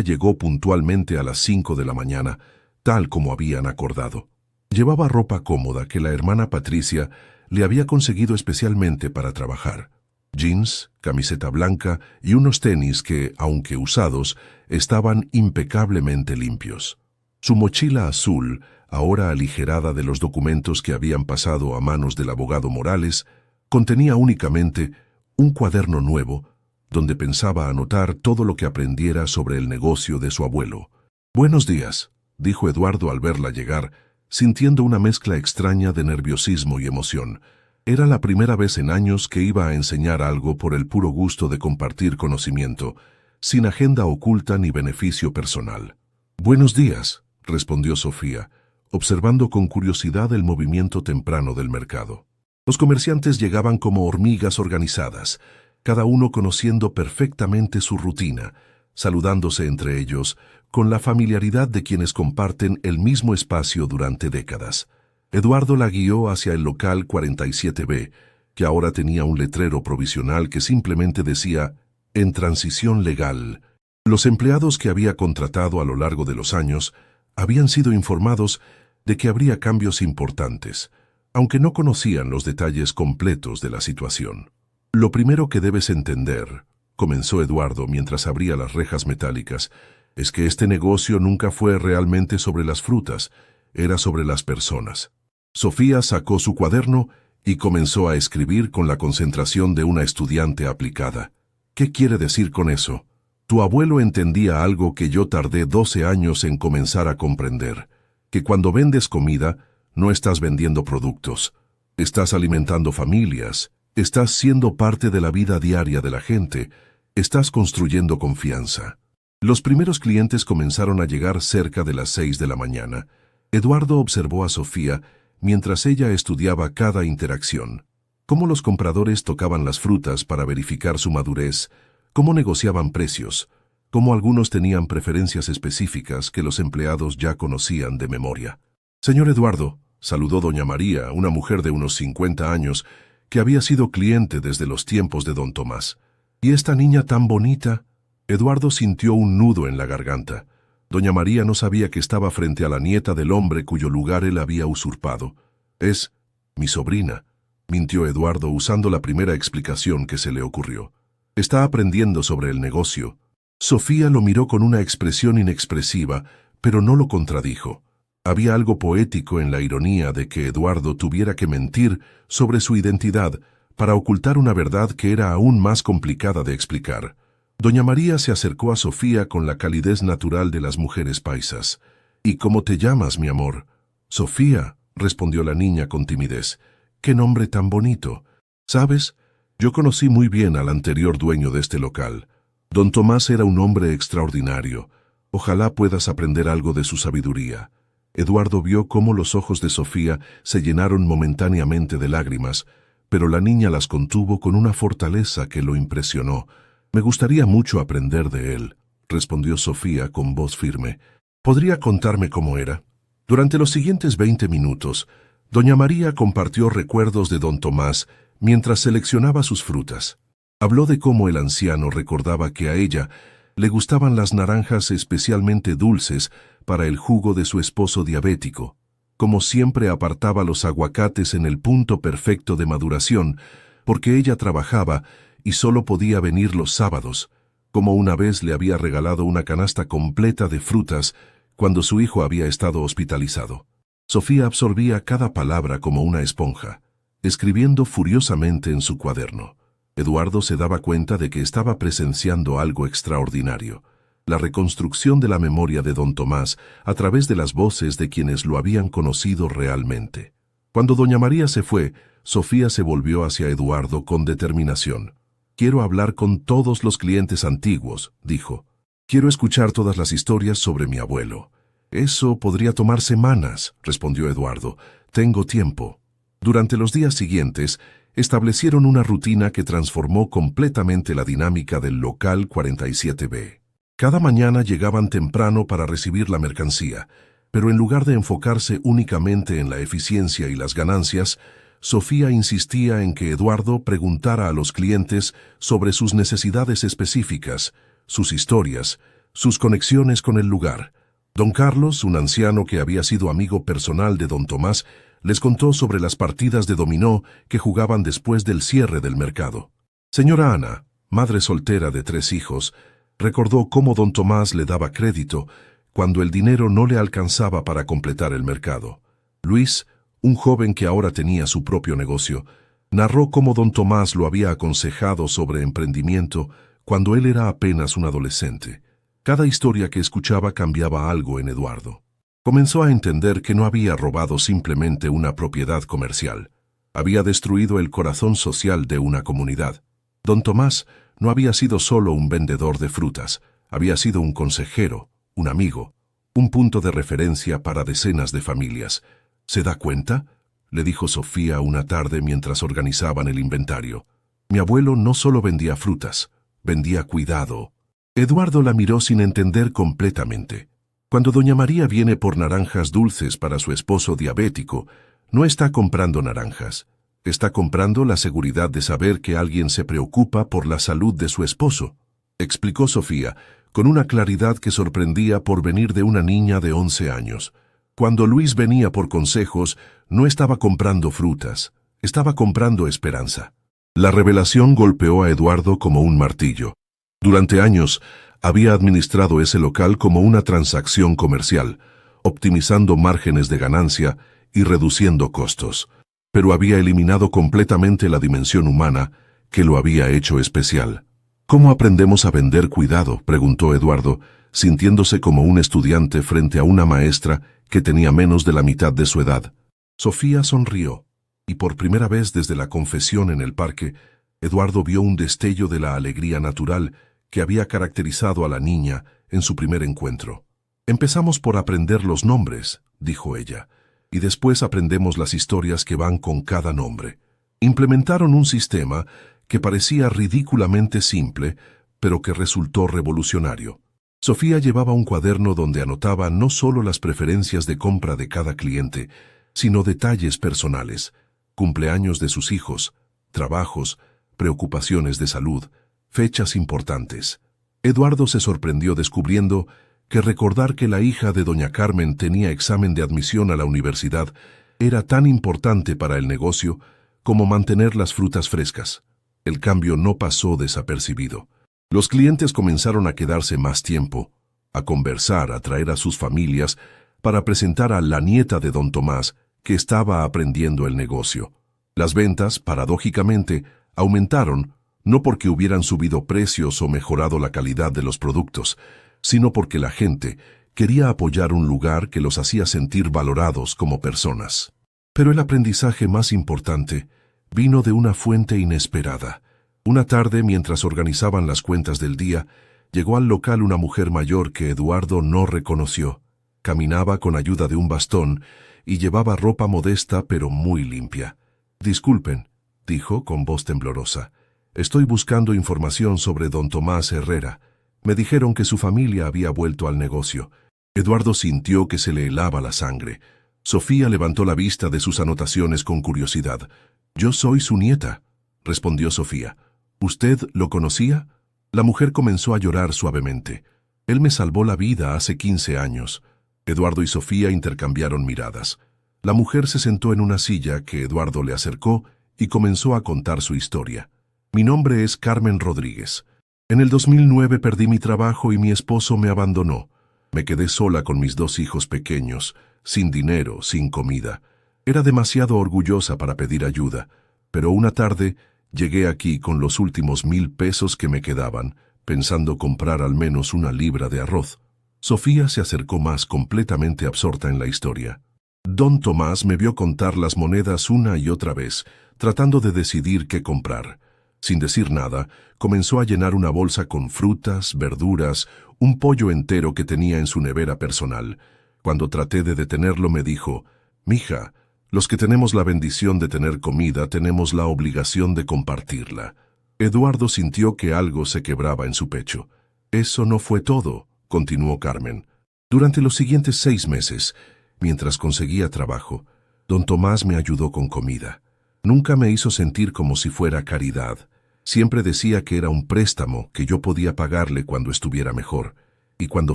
llegó puntualmente a las 5 de la mañana, tal como habían acordado. Llevaba ropa cómoda que la hermana Patricia le había conseguido especialmente para trabajar. Jeans, camiseta blanca y unos tenis que, aunque usados, estaban impecablemente limpios. Su mochila azul, ahora aligerada de los documentos que habían pasado a manos del abogado Morales, contenía únicamente un cuaderno nuevo donde pensaba anotar todo lo que aprendiera sobre el negocio de su abuelo. «Buenos días», dijo Eduardo al verla llegar, sintiendo una mezcla extraña de nerviosismo y emoción. Era la primera vez en años que iba a enseñar algo por el puro gusto de compartir conocimiento, sin agenda oculta ni beneficio personal. «Buenos días», respondió Sofía, observando con curiosidad el movimiento temprano del mercado. Los comerciantes llegaban como hormigas organizadas, cada uno conociendo perfectamente su rutina, saludándose entre ellos, con la familiaridad de quienes comparten el mismo espacio durante décadas. Eduardo la guió hacia el local 47B, que ahora tenía un letrero provisional que simplemente decía «En transición legal». Los empleados que había contratado a lo largo de los años habían sido informados de que habría cambios importantes, aunque no conocían los detalles completos de la situación. «Lo primero que debes entender», comenzó Eduardo mientras abría las rejas metálicas, «es que este negocio nunca fue realmente sobre las frutas, era sobre las personas». Sofía sacó su cuaderno y comenzó a escribir con la concentración de una estudiante aplicada. «¿Qué quiere decir con eso? Tu abuelo entendía algo que yo tardé 12 años en comenzar a comprender, que cuando vendes comida, no estás vendiendo productos, estás alimentando familias, estás siendo parte de la vida diaria de la gente, estás construyendo confianza». Los primeros clientes comenzaron a llegar cerca de las 6 de la mañana. Eduardo observó a Sofía mientras ella estudiaba cada interacción, cómo los compradores tocaban las frutas para verificar su madurez, cómo negociaban precios, cómo algunos tenían preferencias específicas que los empleados ya conocían de memoria. «Señor Eduardo», saludó doña María, una mujer de unos 50 años, que había sido cliente desde los tiempos de don Tomás. «¿Y esta niña tan bonita?» Eduardo sintió un nudo en la garganta. Doña María no sabía que estaba frente a la nieta del hombre cuyo lugar él había usurpado. «Es mi sobrina», mintió Eduardo usando la primera explicación que se le ocurrió. «Está aprendiendo sobre el negocio». Sofía lo miró con una expresión inexpresiva, pero no lo contradijo. Había algo poético en la ironía de que Eduardo tuviera que mentir sobre su identidad para ocultar una verdad que era aún más complicada de explicar. Doña María se acercó a Sofía con la calidez natural de las mujeres paisas. «¿Y cómo te llamas, mi amor?» «Sofía», respondió la niña con timidez. «¡Qué nombre tan bonito! ¿Sabes? Yo conocí muy bien al anterior dueño de este local. Don Tomás era un hombre extraordinario. Ojalá puedas aprender algo de su sabiduría. Eduardo vio cómo los ojos de Sofía se llenaron momentáneamente de lágrimas, pero la niña las contuvo con una fortaleza que lo impresionó. «Me gustaría mucho aprender de él», respondió Sofía con voz firme. «¿Podría contarme cómo era?». Durante los siguientes 20 minutos, doña María compartió recuerdos de don Tomás mientras seleccionaba sus frutas. Habló de cómo el anciano recordaba que a ella le gustaban las naranjas especialmente dulces para el jugo de su esposo diabético, como siempre apartaba los aguacates en el punto perfecto de maduración, porque ella trabajaba y solo podía venir los sábados, como una vez le había regalado una canasta completa de frutas cuando su hijo había estado hospitalizado. Sofía absorbía cada palabra como una esponja, escribiendo furiosamente en su cuaderno. Eduardo se daba cuenta de que estaba presenciando algo extraordinario, la reconstrucción de la memoria de don Tomás a través de las voces de quienes lo habían conocido realmente. Cuando doña María se fue, Sofía se volvió hacia Eduardo con determinación. «Quiero hablar con todos los clientes antiguos», dijo. «Quiero escuchar todas las historias sobre mi abuelo». «Eso podría tomar semanas», respondió Eduardo. «Tengo tiempo». Durante los días siguientes, establecieron una rutina que transformó completamente la dinámica del local 47B. Cada mañana llegaban temprano para recibir la mercancía, pero en lugar de enfocarse únicamente en la eficiencia y las ganancias, Sofía insistía en que Eduardo preguntara a los clientes sobre sus necesidades específicas, sus historias, sus conexiones con el lugar. Don Carlos, un anciano que había sido amigo personal de don Tomás, les contó sobre las partidas de dominó que jugaban después del cierre del mercado. Señora Ana, madre soltera de 3 hijos, recordó cómo don Tomás le daba crédito cuando el dinero no le alcanzaba para completar el mercado. Luis, un joven que ahora tenía su propio negocio, narró cómo don Tomás lo había aconsejado sobre emprendimiento cuando él era apenas un adolescente. Cada historia que escuchaba cambiaba algo en Eduardo. Comenzó a entender que no había robado simplemente una propiedad comercial. Había destruido el corazón social de una comunidad. Don Tomás no había sido solo un vendedor de frutas, había sido un consejero, un amigo, un punto de referencia para decenas de familias. ¿Se da cuenta?, le dijo Sofía una tarde mientras organizaban el inventario. Mi abuelo no solo vendía frutas, vendía cuidado. Eduardo la miró sin entender completamente. Cuando doña María viene por naranjas dulces para su esposo diabético, no está comprando naranjas. Está comprando la seguridad de saber que alguien se preocupa por la salud de su esposo, explicó Sofía, con una claridad que sorprendía por venir de una niña de 11 años. Cuando Luis venía por consejos, no estaba comprando frutas, estaba comprando esperanza. La revelación golpeó a Eduardo como un martillo. Durante años, había administrado ese local como una transacción comercial, optimizando márgenes de ganancia y reduciendo costos. Pero había eliminado completamente la dimensión humana que lo había hecho especial. ¿Cómo aprendemos a vender cuidado?, preguntó Eduardo, sintiéndose como un estudiante frente a una maestra que tenía menos de la mitad de su edad. Sofía sonrió, y por primera vez desde la confesión en el parque, Eduardo vio un destello de la alegría natural que había caracterizado a la niña en su primer encuentro. «Empezamos por aprender los nombres», dijo ella, «y después aprendemos las historias que van con cada nombre». Implementaron un sistema que parecía ridículamente simple, pero que resultó revolucionario. Sofía llevaba un cuaderno donde anotaba no solo las preferencias de compra de cada cliente, sino detalles personales, cumpleaños de sus hijos, trabajos, preocupaciones de salud, fechas importantes. Eduardo se sorprendió descubriendo que recordar que la hija de doña Carmen tenía examen de admisión a la universidad era tan importante para el negocio como mantener las frutas frescas. El cambio no pasó desapercibido. Los clientes comenzaron a quedarse más tiempo, a conversar, a traer a sus familias para presentar a la nieta de don Tomás, que estaba aprendiendo el negocio. Las ventas, paradójicamente, aumentaron, no porque hubieran subido precios o mejorado la calidad de los productos, sino porque la gente quería apoyar un lugar que los hacía sentir valorados como personas. Pero el aprendizaje más importante vino de una fuente inesperada. Una tarde, mientras organizaban las cuentas del día, llegó al local una mujer mayor que Eduardo no reconoció. Caminaba con ayuda de un bastón y llevaba ropa modesta pero muy limpia. «Disculpen», dijo con voz temblorosa. «Estoy buscando información sobre don Tomás Herrera. Me dijeron que su familia había vuelto al negocio». Eduardo sintió que se le helaba la sangre. Sofía levantó la vista de sus anotaciones con curiosidad. «Yo soy su nieta», respondió Sofía. «¿Usted lo conocía?» La mujer comenzó a llorar suavemente. «Él me salvó la vida hace 15 años». Eduardo y Sofía intercambiaron miradas. La mujer se sentó en una silla que Eduardo le acercó y comenzó a contar su historia. «Mi nombre es Carmen Rodríguez. En el 2009 perdí mi trabajo y mi esposo me abandonó. Me quedé sola con mis 2 hijos pequeños, sin dinero, sin comida. Era demasiado orgullosa para pedir ayuda, pero una tarde llegué aquí con los últimos 1,000 pesos que me quedaban, pensando comprar al menos 1 libra de arroz». Sofía se acercó más, completamente absorta en la historia. Don Tomás me vio contar las monedas una y otra vez, tratando de decidir qué comprar. Sin decir nada, comenzó a llenar una bolsa con frutas, verduras, un pollo entero que tenía en su nevera personal. Cuando traté de detenerlo me dijo: «Mija, los que tenemos la bendición de tener comida tenemos la obligación de compartirla». Eduardo sintió que algo se quebraba en su pecho. «Eso no fue todo», continuó Carmen. «Durante los siguientes 6 meses, mientras conseguía trabajo, don Tomás me ayudó con comida. Nunca me hizo sentir como si fuera caridad. Siempre decía que era un préstamo que yo podía pagarle cuando estuviera mejor. Y cuando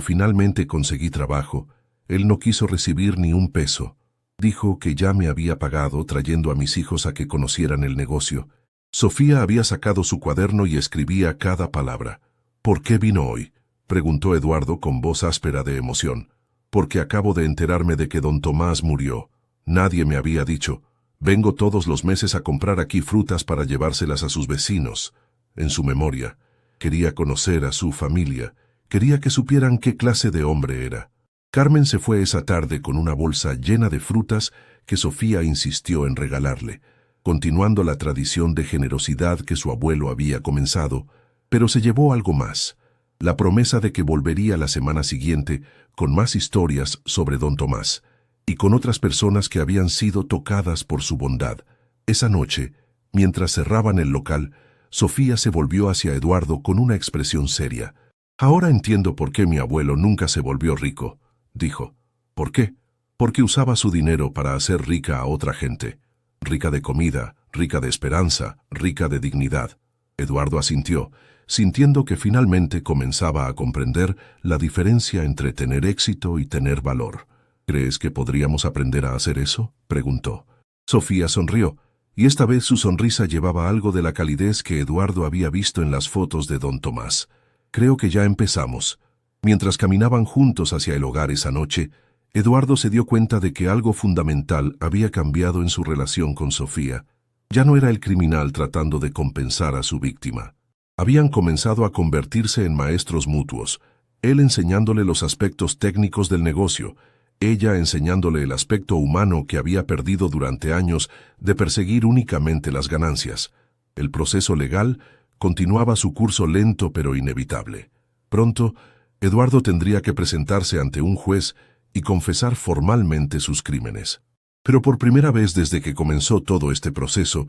finalmente conseguí trabajo, él no quiso recibir ni 1 peso. Dijo que ya me había pagado trayendo a mis hijos a que conocieran el negocio». Sofía había sacado su cuaderno y escribía cada palabra. «¿Por qué vino hoy?», preguntó Eduardo con voz áspera de emoción. «Porque acabo de enterarme de que don Tomás murió. Nadie me había dicho. Vengo todos los meses a comprar aquí frutas para llevárselas a sus vecinos. En su memoria. Quería conocer a su familia. Quería que supieran qué clase de hombre era». Carmen se fue esa tarde con una bolsa llena de frutas que Sofía insistió en regalarle, continuando la tradición de generosidad que su abuelo había comenzado, pero se llevó algo más: la promesa de que volvería la semana siguiente con más historias sobre don Tomás y con otras personas que habían sido tocadas por su bondad. Esa noche, mientras cerraban el local, Sofía se volvió hacia Eduardo con una expresión seria. «Ahora entiendo por qué mi abuelo nunca se volvió rico», dijo. «¿Por qué? Porque usaba su dinero para hacer rica a otra gente. Rica de comida, rica de esperanza, rica de dignidad». Eduardo asintió, sintiendo que finalmente comenzaba a comprender la diferencia entre tener éxito y tener valor. «¿Crees que podríamos aprender a hacer eso?», preguntó. Sofía sonrió, y esta vez su sonrisa llevaba algo de la calidez que Eduardo había visto en las fotos de don Tomás. «Creo que ya empezamos». Mientras caminaban juntos hacia el hogar esa noche, Eduardo se dio cuenta de que algo fundamental había cambiado en su relación con Sofía. Ya no era el criminal tratando de compensar a su víctima. Habían comenzado a convertirse en maestros mutuos, él enseñándole los aspectos técnicos del negocio, ella enseñándole el aspecto humano que había perdido durante años de perseguir únicamente las ganancias. El proceso legal continuaba su curso lento pero inevitable. Pronto, Eduardo tendría que presentarse ante un juez y confesar formalmente sus crímenes. Pero por primera vez desde que comenzó todo este proceso,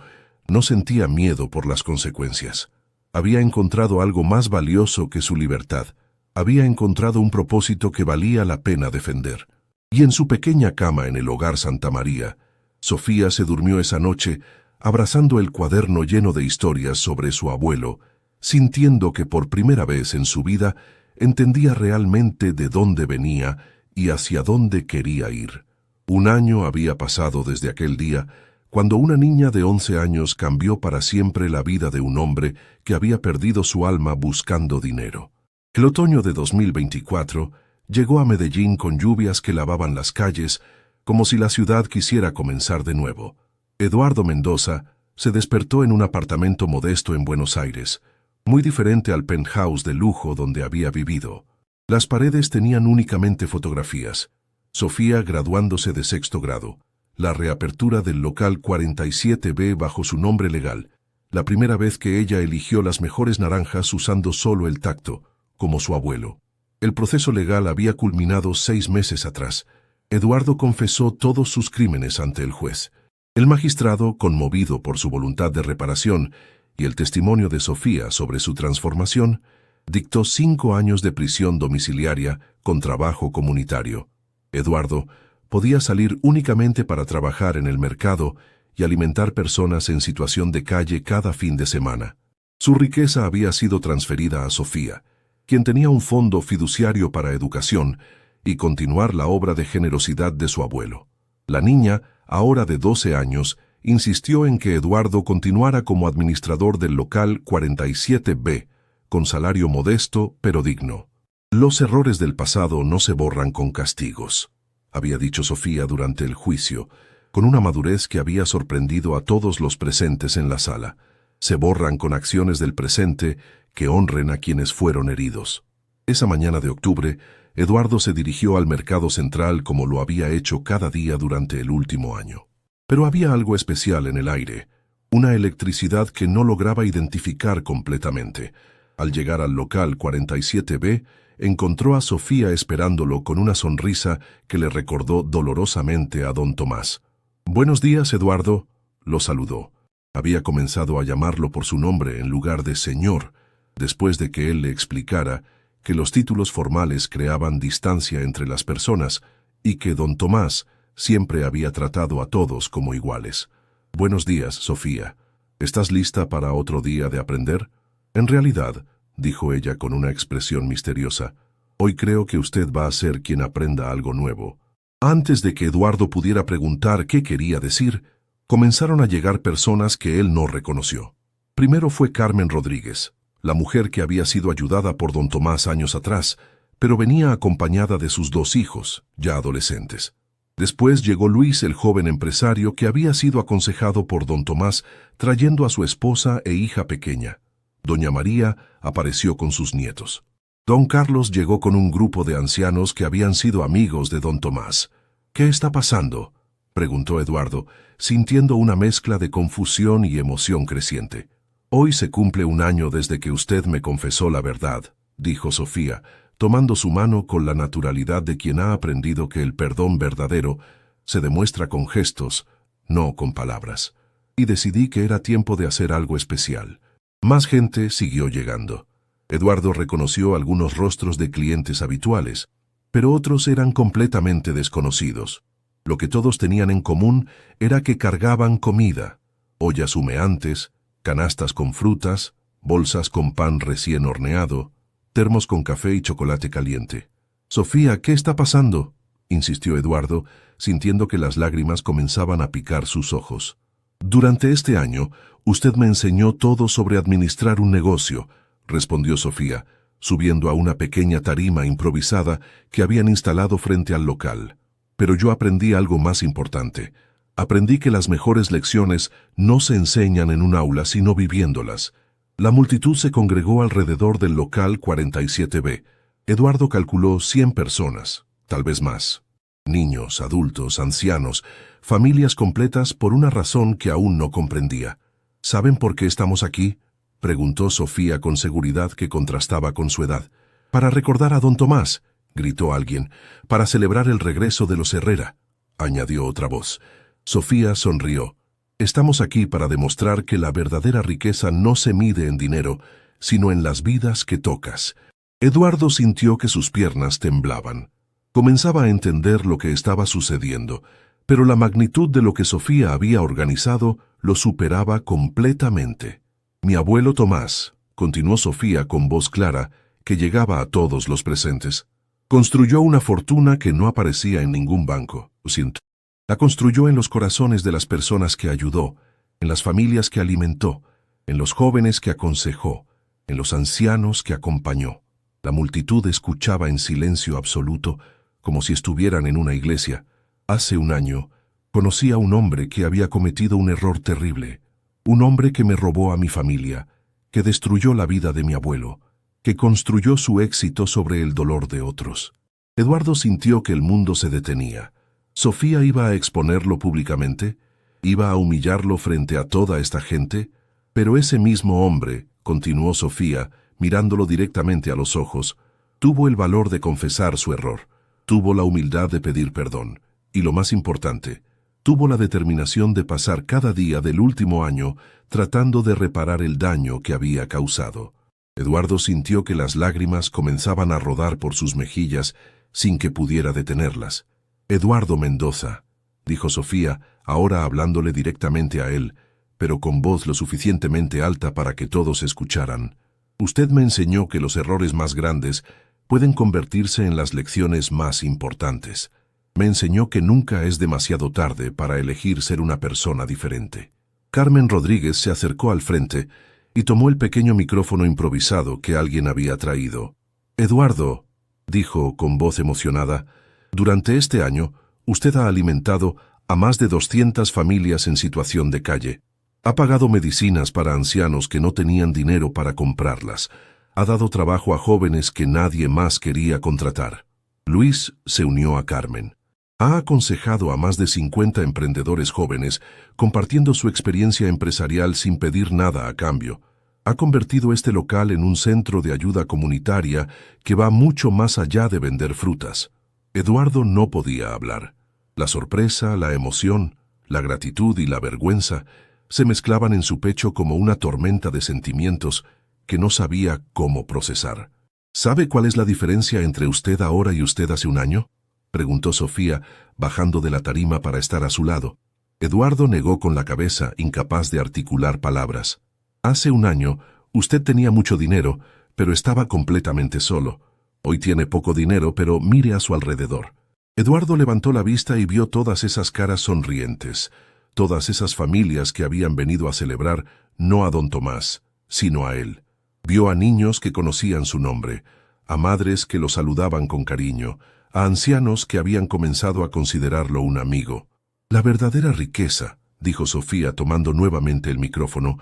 no sentía miedo por las consecuencias. Había encontrado algo más valioso que su libertad. Había encontrado un propósito que valía la pena defender. Y en su pequeña cama en el hogar Santa María, Sofía se durmió esa noche abrazando el cuaderno lleno de historias sobre su abuelo, sintiendo que por primera vez en su vida entendía realmente de dónde venía y hacia dónde quería ir. 1 año había pasado desde aquel día, cuando una niña de 11 años cambió para siempre la vida de un hombre que había perdido su alma buscando dinero. El otoño de 2024 llegó a Medellín con lluvias que lavaban las calles, como si la ciudad quisiera comenzar de nuevo. Eduardo Mendoza se despertó en un apartamento modesto en Buenos Aires, muy diferente al penthouse de lujo donde había vivido. Las paredes tenían únicamente fotografías. Sofía graduándose de 6º grado, la reapertura del local 47B bajo su nombre legal, la primera vez que ella eligió las mejores naranjas usando solo el tacto, como su abuelo. El proceso legal había culminado 6 meses atrás. Eduardo confesó todos sus crímenes ante el juez. El magistrado, conmovido por su voluntad de reparación y el testimonio de Sofía sobre su transformación, dictó 5 años de prisión domiciliaria con trabajo comunitario. Eduardo podía salir únicamente para trabajar en el mercado y alimentar personas en situación de calle cada fin de semana. Su riqueza había sido transferida a Sofía, quien tenía un fondo fiduciario para educación y continuar la obra de generosidad de su abuelo. La niña, ahora de 12 años, insistió en que Eduardo continuara como administrador del local 47B, con salario modesto pero digno. Los errores del pasado no se borran con castigos, había dicho Sofía durante el juicio, con una madurez que había sorprendido a todos los presentes en la sala. Se borran con acciones del presente que honren a quienes fueron heridos. Esa mañana de octubre, Eduardo se dirigió al mercado central como lo había hecho cada día durante el último año. Pero había algo especial en el aire, una electricidad que no lograba identificar completamente. Al llegar al local 47B, encontró a Sofía esperándolo con una sonrisa que le recordó dolorosamente a don Tomás. «Buenos días, Eduardo», lo saludó. Había comenzado a llamarlo por su nombre en lugar de señor, después de que él le explicara que los títulos formales creaban distancia entre las personas y que don Tomás siempre había tratado a todos como iguales. «Buenos días, Sofía. ¿Estás lista para otro día de aprender?» «En realidad», dijo ella con una expresión misteriosa, «hoy creo que usted va a ser quien aprenda algo nuevo». Antes de que Eduardo pudiera preguntar qué quería decir, comenzaron a llegar personas que él no reconoció. Primero fue Carmen Rodríguez, la mujer que había sido ayudada por don Tomás años atrás, pero venía acompañada de sus 2 hijos, ya adolescentes. Después llegó Luis, el joven empresario que había sido aconsejado por don Tomás, trayendo a su esposa e hija pequeña. Doña María apareció con sus nietos. Don Carlos llegó con un grupo de ancianos que habían sido amigos de don Tomás. «¿Qué está pasando?», preguntó Eduardo, sintiendo una mezcla de confusión y emoción creciente. «Hoy se cumple 1 año desde que usted me confesó la verdad», dijo Sofía, tomando su mano con la naturalidad de quien ha aprendido que el perdón verdadero se demuestra con gestos, no con palabras. «Y decidí que era tiempo de hacer algo especial». Más gente siguió llegando. Eduardo reconoció algunos rostros de clientes habituales, pero otros eran completamente desconocidos. Lo que todos tenían en común era que cargaban comida, ollas humeantes, canastas con frutas, bolsas con pan recién horneado, termos con café y chocolate caliente. «Sofía, ¿qué está pasando?», insistió Eduardo, sintiendo que las lágrimas comenzaban a picar sus ojos. «Durante este año, usted me enseñó todo sobre administrar un negocio», respondió Sofía, subiendo a una pequeña tarima improvisada que habían instalado frente al local. «Pero yo aprendí algo más importante. Aprendí que las mejores lecciones no se enseñan en un aula, sino viviéndolas». La multitud se congregó alrededor del local 47B. Eduardo calculó 100 personas, tal vez más. Niños, adultos, ancianos, familias completas por una razón que aún no comprendía. «¿Saben por qué estamos aquí?», preguntó Sofía con seguridad que contrastaba con su edad. «Para recordar a don Tomás», gritó alguien. «Para celebrar el regreso de los Herrera», añadió otra voz. Sofía sonrió. «Estamos aquí para demostrar que la verdadera riqueza no se mide en dinero, sino en las vidas que tocas». Eduardo sintió que sus piernas temblaban. Comenzaba a entender lo que estaba sucediendo, pero la magnitud de lo que Sofía había organizado lo superaba completamente. «Mi abuelo Tomás», continuó Sofía con voz clara, que llegaba a todos los presentes, «construyó una fortuna que no aparecía en ningún banco. Lo siento. La construyó en los corazones de las personas que ayudó, en las familias que alimentó, en los jóvenes que aconsejó, en los ancianos que acompañó». La multitud escuchaba en silencio absoluto, como si estuvieran en una iglesia. «Hace 1 año, conocí a un hombre que había cometido un error terrible. Un hombre que me robó a mi familia, que destruyó la vida de mi abuelo, que construyó su éxito sobre el dolor de otros». Eduardo sintió que el mundo se detenía. ¿Sofía iba a exponerlo públicamente? ¿Iba a humillarlo frente a toda esta gente? Pero ese mismo hombre, continuó Sofía, mirándolo directamente a los ojos, Tuvo el valor de confesar su error, tuvo la humildad de pedir perdón, y lo más importante, tuvo la determinación de pasar cada día del último año tratando de reparar el daño que había causado. Eduardo sintió que las lágrimas comenzaban a rodar por sus mejillas sin que pudiera detenerlas. «Eduardo Mendoza», dijo Sofía, ahora hablándole directamente a él, pero con voz lo suficientemente alta para que todos escucharan. «Usted me enseñó que los errores más grandes pueden convertirse en las lecciones más importantes. Me enseñó que nunca es demasiado tarde para elegir ser una persona diferente». Carmen Rodríguez se acercó al frente y tomó el pequeño micrófono improvisado que alguien había traído. «Eduardo», dijo con voz emocionada, «durante este año, usted ha alimentado a más de 200 familias en situación de calle. Ha pagado medicinas para ancianos que no tenían dinero para comprarlas. Ha dado trabajo a jóvenes que nadie más quería contratar». Luis se unió a Carmen. Ha aconsejado a más de 50 emprendedores jóvenes, compartiendo su experiencia empresarial sin pedir nada a cambio. Ha convertido este local en un centro de ayuda comunitaria que va mucho más allá de vender frutas. Eduardo no podía hablar. La sorpresa, la emoción, la gratitud y la vergüenza se mezclaban en su pecho como una tormenta de sentimientos que no sabía cómo procesar. ¿Sabe cuál es la diferencia entre usted ahora y usted hace un año?, preguntó Sofía, bajando de la tarima para estar a su lado. Eduardo negó con la cabeza, incapaz de articular palabras. «Hace un año, usted tenía mucho dinero, pero estaba completamente solo. Hoy tiene poco dinero, pero mire a su alrededor». Eduardo levantó la vista y vio todas esas caras sonrientes, todas esas familias que habían venido a celebrar no a don Tomás, sino a él. Vio a niños que conocían su nombre, a madres que lo saludaban con cariño, a ancianos que habían comenzado a considerarlo un amigo. «La verdadera riqueza», dijo Sofía tomando nuevamente el micrófono,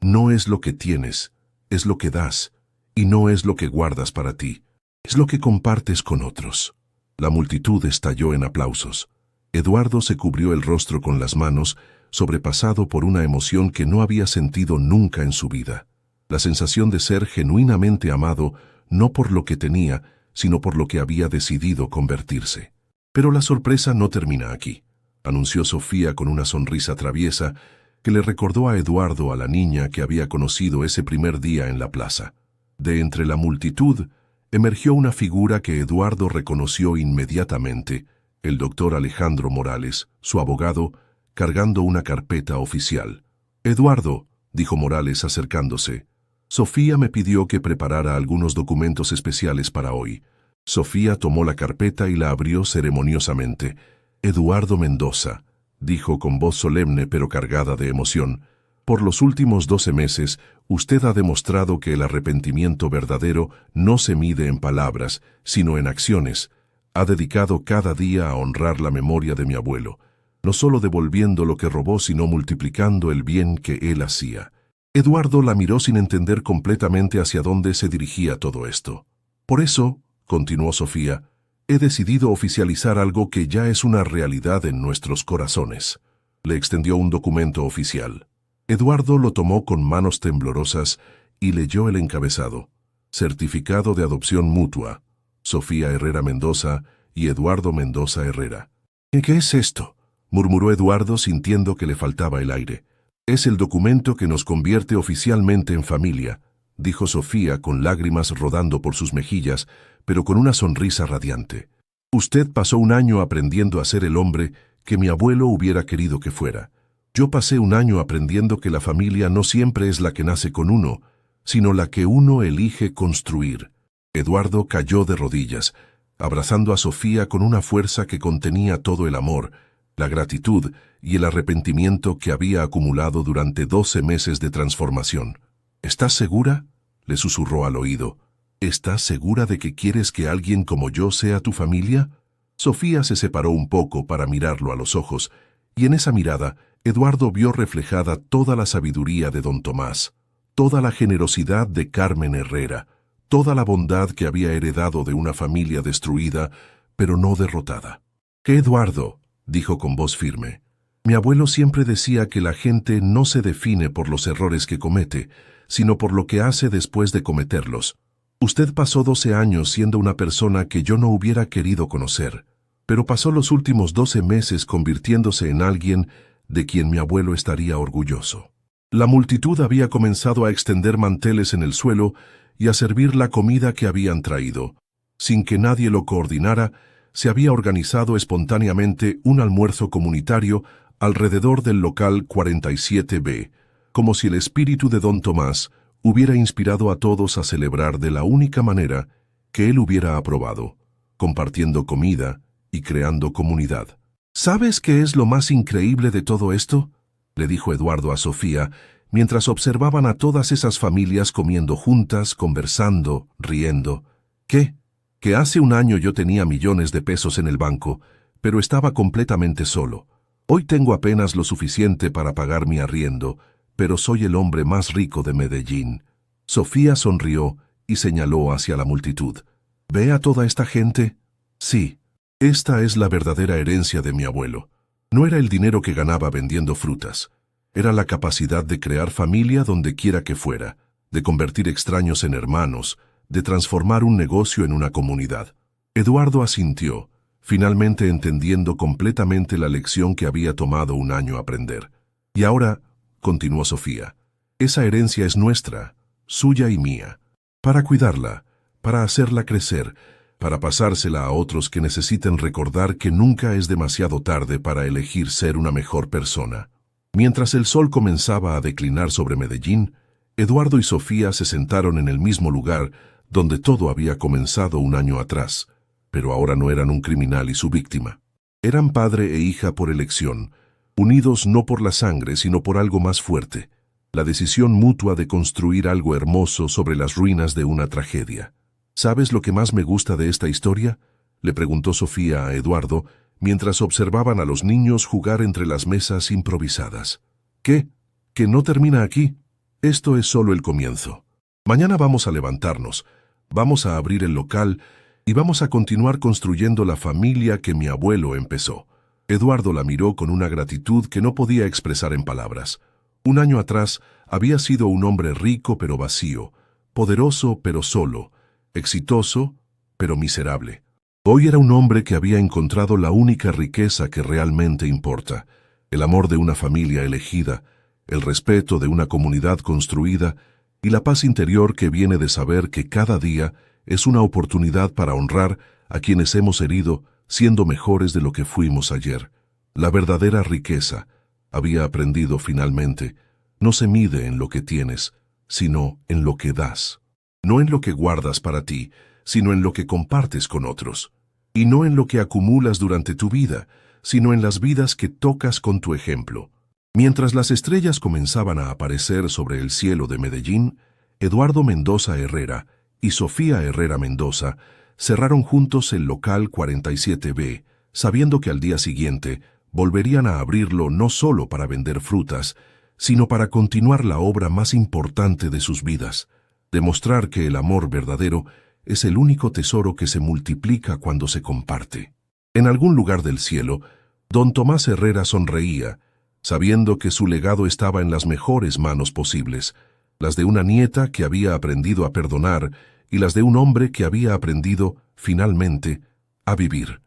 «no es lo que tienes, es lo que das, y no es lo que guardas para ti, es lo que compartes con otros». La multitud estalló en aplausos. Eduardo se cubrió el rostro con las manos, sobrepasado por una emoción que no había sentido nunca en su vida. La sensación de ser genuinamente amado, no por lo que tenía, sino por lo que había decidido convertirse. «Pero la sorpresa no termina aquí», anunció Sofía con una sonrisa traviesa que le recordó a Eduardo a la niña que había conocido ese primer día en la plaza. De entre la multitud emergió una figura que Eduardo reconoció inmediatamente, el doctor Alejandro Morales, su abogado, cargando una carpeta oficial. «Eduardo», dijo Morales acercándose, «Sofía me pidió que preparara algunos documentos especiales para hoy». Sofía tomó la carpeta y la abrió ceremoniosamente. «Eduardo Mendoza», dijo con voz solemne pero cargada de emoción, «por los últimos 12 meses, usted ha demostrado que el arrepentimiento verdadero no se mide en palabras, sino en acciones. Ha dedicado cada día a honrar la memoria de mi abuelo, no solo devolviendo lo que robó, sino multiplicando el bien que él hacía». Eduardo la miró sin entender completamente hacia dónde se dirigía todo esto. «Por eso», continuó Sofía, «he decidido oficializar algo que ya es una realidad en nuestros corazones». Le extendió un documento oficial. Eduardo lo tomó con manos temblorosas y leyó el encabezado. «Certificado de adopción mutua. Sofía Herrera Mendoza y Eduardo Mendoza Herrera». «¿Qué es esto?», murmuró Eduardo sintiendo que le faltaba el aire. «Es el documento que nos convierte oficialmente en familia», dijo Sofía con lágrimas rodando por sus mejillas, pero con una sonrisa radiante. «Usted pasó un año aprendiendo a ser el hombre que mi abuelo hubiera querido que fuera. Yo pasé un año aprendiendo que la familia no siempre es la que nace con uno, sino la que uno elige construir». Eduardo cayó de rodillas, abrazando a Sofía con una fuerza que contenía todo el amor, la gratitud y el arrepentimiento que había acumulado durante 12 meses de transformación. «¿Estás segura?», le susurró al oído. «¿Estás segura de que quieres que alguien como yo sea tu familia?». Sofía se separó un poco para mirarlo a los ojos, y en esa mirada Eduardo vio reflejada toda la sabiduría de don Tomás, toda la generosidad de Carmen Herrera, toda la bondad que había heredado de una familia destruida, pero no derrotada. «¿Qué, Eduardo?», dijo con voz firme. «Mi abuelo siempre decía que la gente no se define por los errores que comete, sino por lo que hace después de cometerlos. Usted pasó 12 años siendo una persona que yo no hubiera querido conocer, pero pasó los últimos 12 meses convirtiéndose en alguien de quien mi abuelo estaría orgulloso. La multitud había comenzado a extender manteles en el suelo y a servir la comida que habían traído. Sin que nadie lo coordinara, se había organizado espontáneamente un almuerzo comunitario alrededor del local 47B, como si el espíritu de Don Tomás hubiera inspirado a todos a celebrar de la única manera que él hubiera aprobado, compartiendo comida y creando comunidad. ¿Sabes qué es lo más increíble de todo esto?, le dijo Eduardo a Sofía, mientras observaban a todas esas familias comiendo juntas, conversando, riendo. ¿Qué? Que hace un año yo tenía millones de pesos en el banco, pero estaba completamente solo. Hoy tengo apenas lo suficiente para pagar mi arriendo, pero soy el hombre más rico de Medellín. Sofía sonrió y señaló hacia la multitud. ¿Ve a toda esta gente? Sí, esta es la verdadera herencia de mi abuelo. No era el dinero que ganaba vendiendo frutas. Era la capacidad de crear familia donde quiera que fuera, de convertir extraños en hermanos, de transformar un negocio en una comunidad. Eduardo asintió, finalmente entendiendo completamente la lección que había tomado un año aprender. Y ahora, continuó Sofía, esa herencia es nuestra, suya y mía, para cuidarla, para hacerla crecer, para pasársela a otros que necesiten recordar que nunca es demasiado tarde para elegir ser una mejor persona. Mientras el sol comenzaba a declinar sobre Medellín, Eduardo y Sofía se sentaron en el mismo lugar donde todo había comenzado un año atrás, pero ahora no eran un criminal y su víctima. Eran padre e hija por elección, unidos no por la sangre sino por algo más fuerte, la decisión mutua de construir algo hermoso sobre las ruinas de una tragedia. ¿Sabes lo que más me gusta de esta historia?, le preguntó Sofía a Eduardo, mientras observaban a los niños jugar entre las mesas improvisadas. ¿Qué? ¿Que no termina aquí? Esto es solo el comienzo. Mañana vamos a levantarnos, vamos a abrir el local y vamos a continuar construyendo la familia que mi abuelo empezó. Eduardo la miró con una gratitud que no podía expresar en palabras. Un año atrás había sido un hombre rico pero vacío, poderoso pero solo, exitoso pero miserable. Hoy era un hombre que había encontrado la única riqueza que realmente importa, el amor de una familia elegida, el respeto de una comunidad construida y la paz interior que viene de saber que cada día es una oportunidad para honrar a quienes hemos herido siendo mejores de lo que fuimos ayer. La verdadera riqueza, había aprendido finalmente, no se mide en lo que tienes, sino en lo que das. No en lo que guardas para ti, sino en lo que compartes con otros. Y no en lo que acumulas durante tu vida, sino en las vidas que tocas con tu ejemplo. Mientras las estrellas comenzaban a aparecer sobre el cielo de Medellín, Eduardo Mendoza Herrera y Sofía Herrera Mendoza cerraron juntos el local 47B, sabiendo que al día siguiente volverían a abrirlo no solo para vender frutas, sino para continuar la obra más importante de sus vidas, demostrar que el amor verdadero es el único tesoro que se multiplica cuando se comparte. En algún lugar del cielo, don Tomás Herrera sonreía, sabiendo que su legado estaba en las mejores manos posibles, las de una nieta que había aprendido a perdonar y las de un hombre que había aprendido, finalmente, a vivir.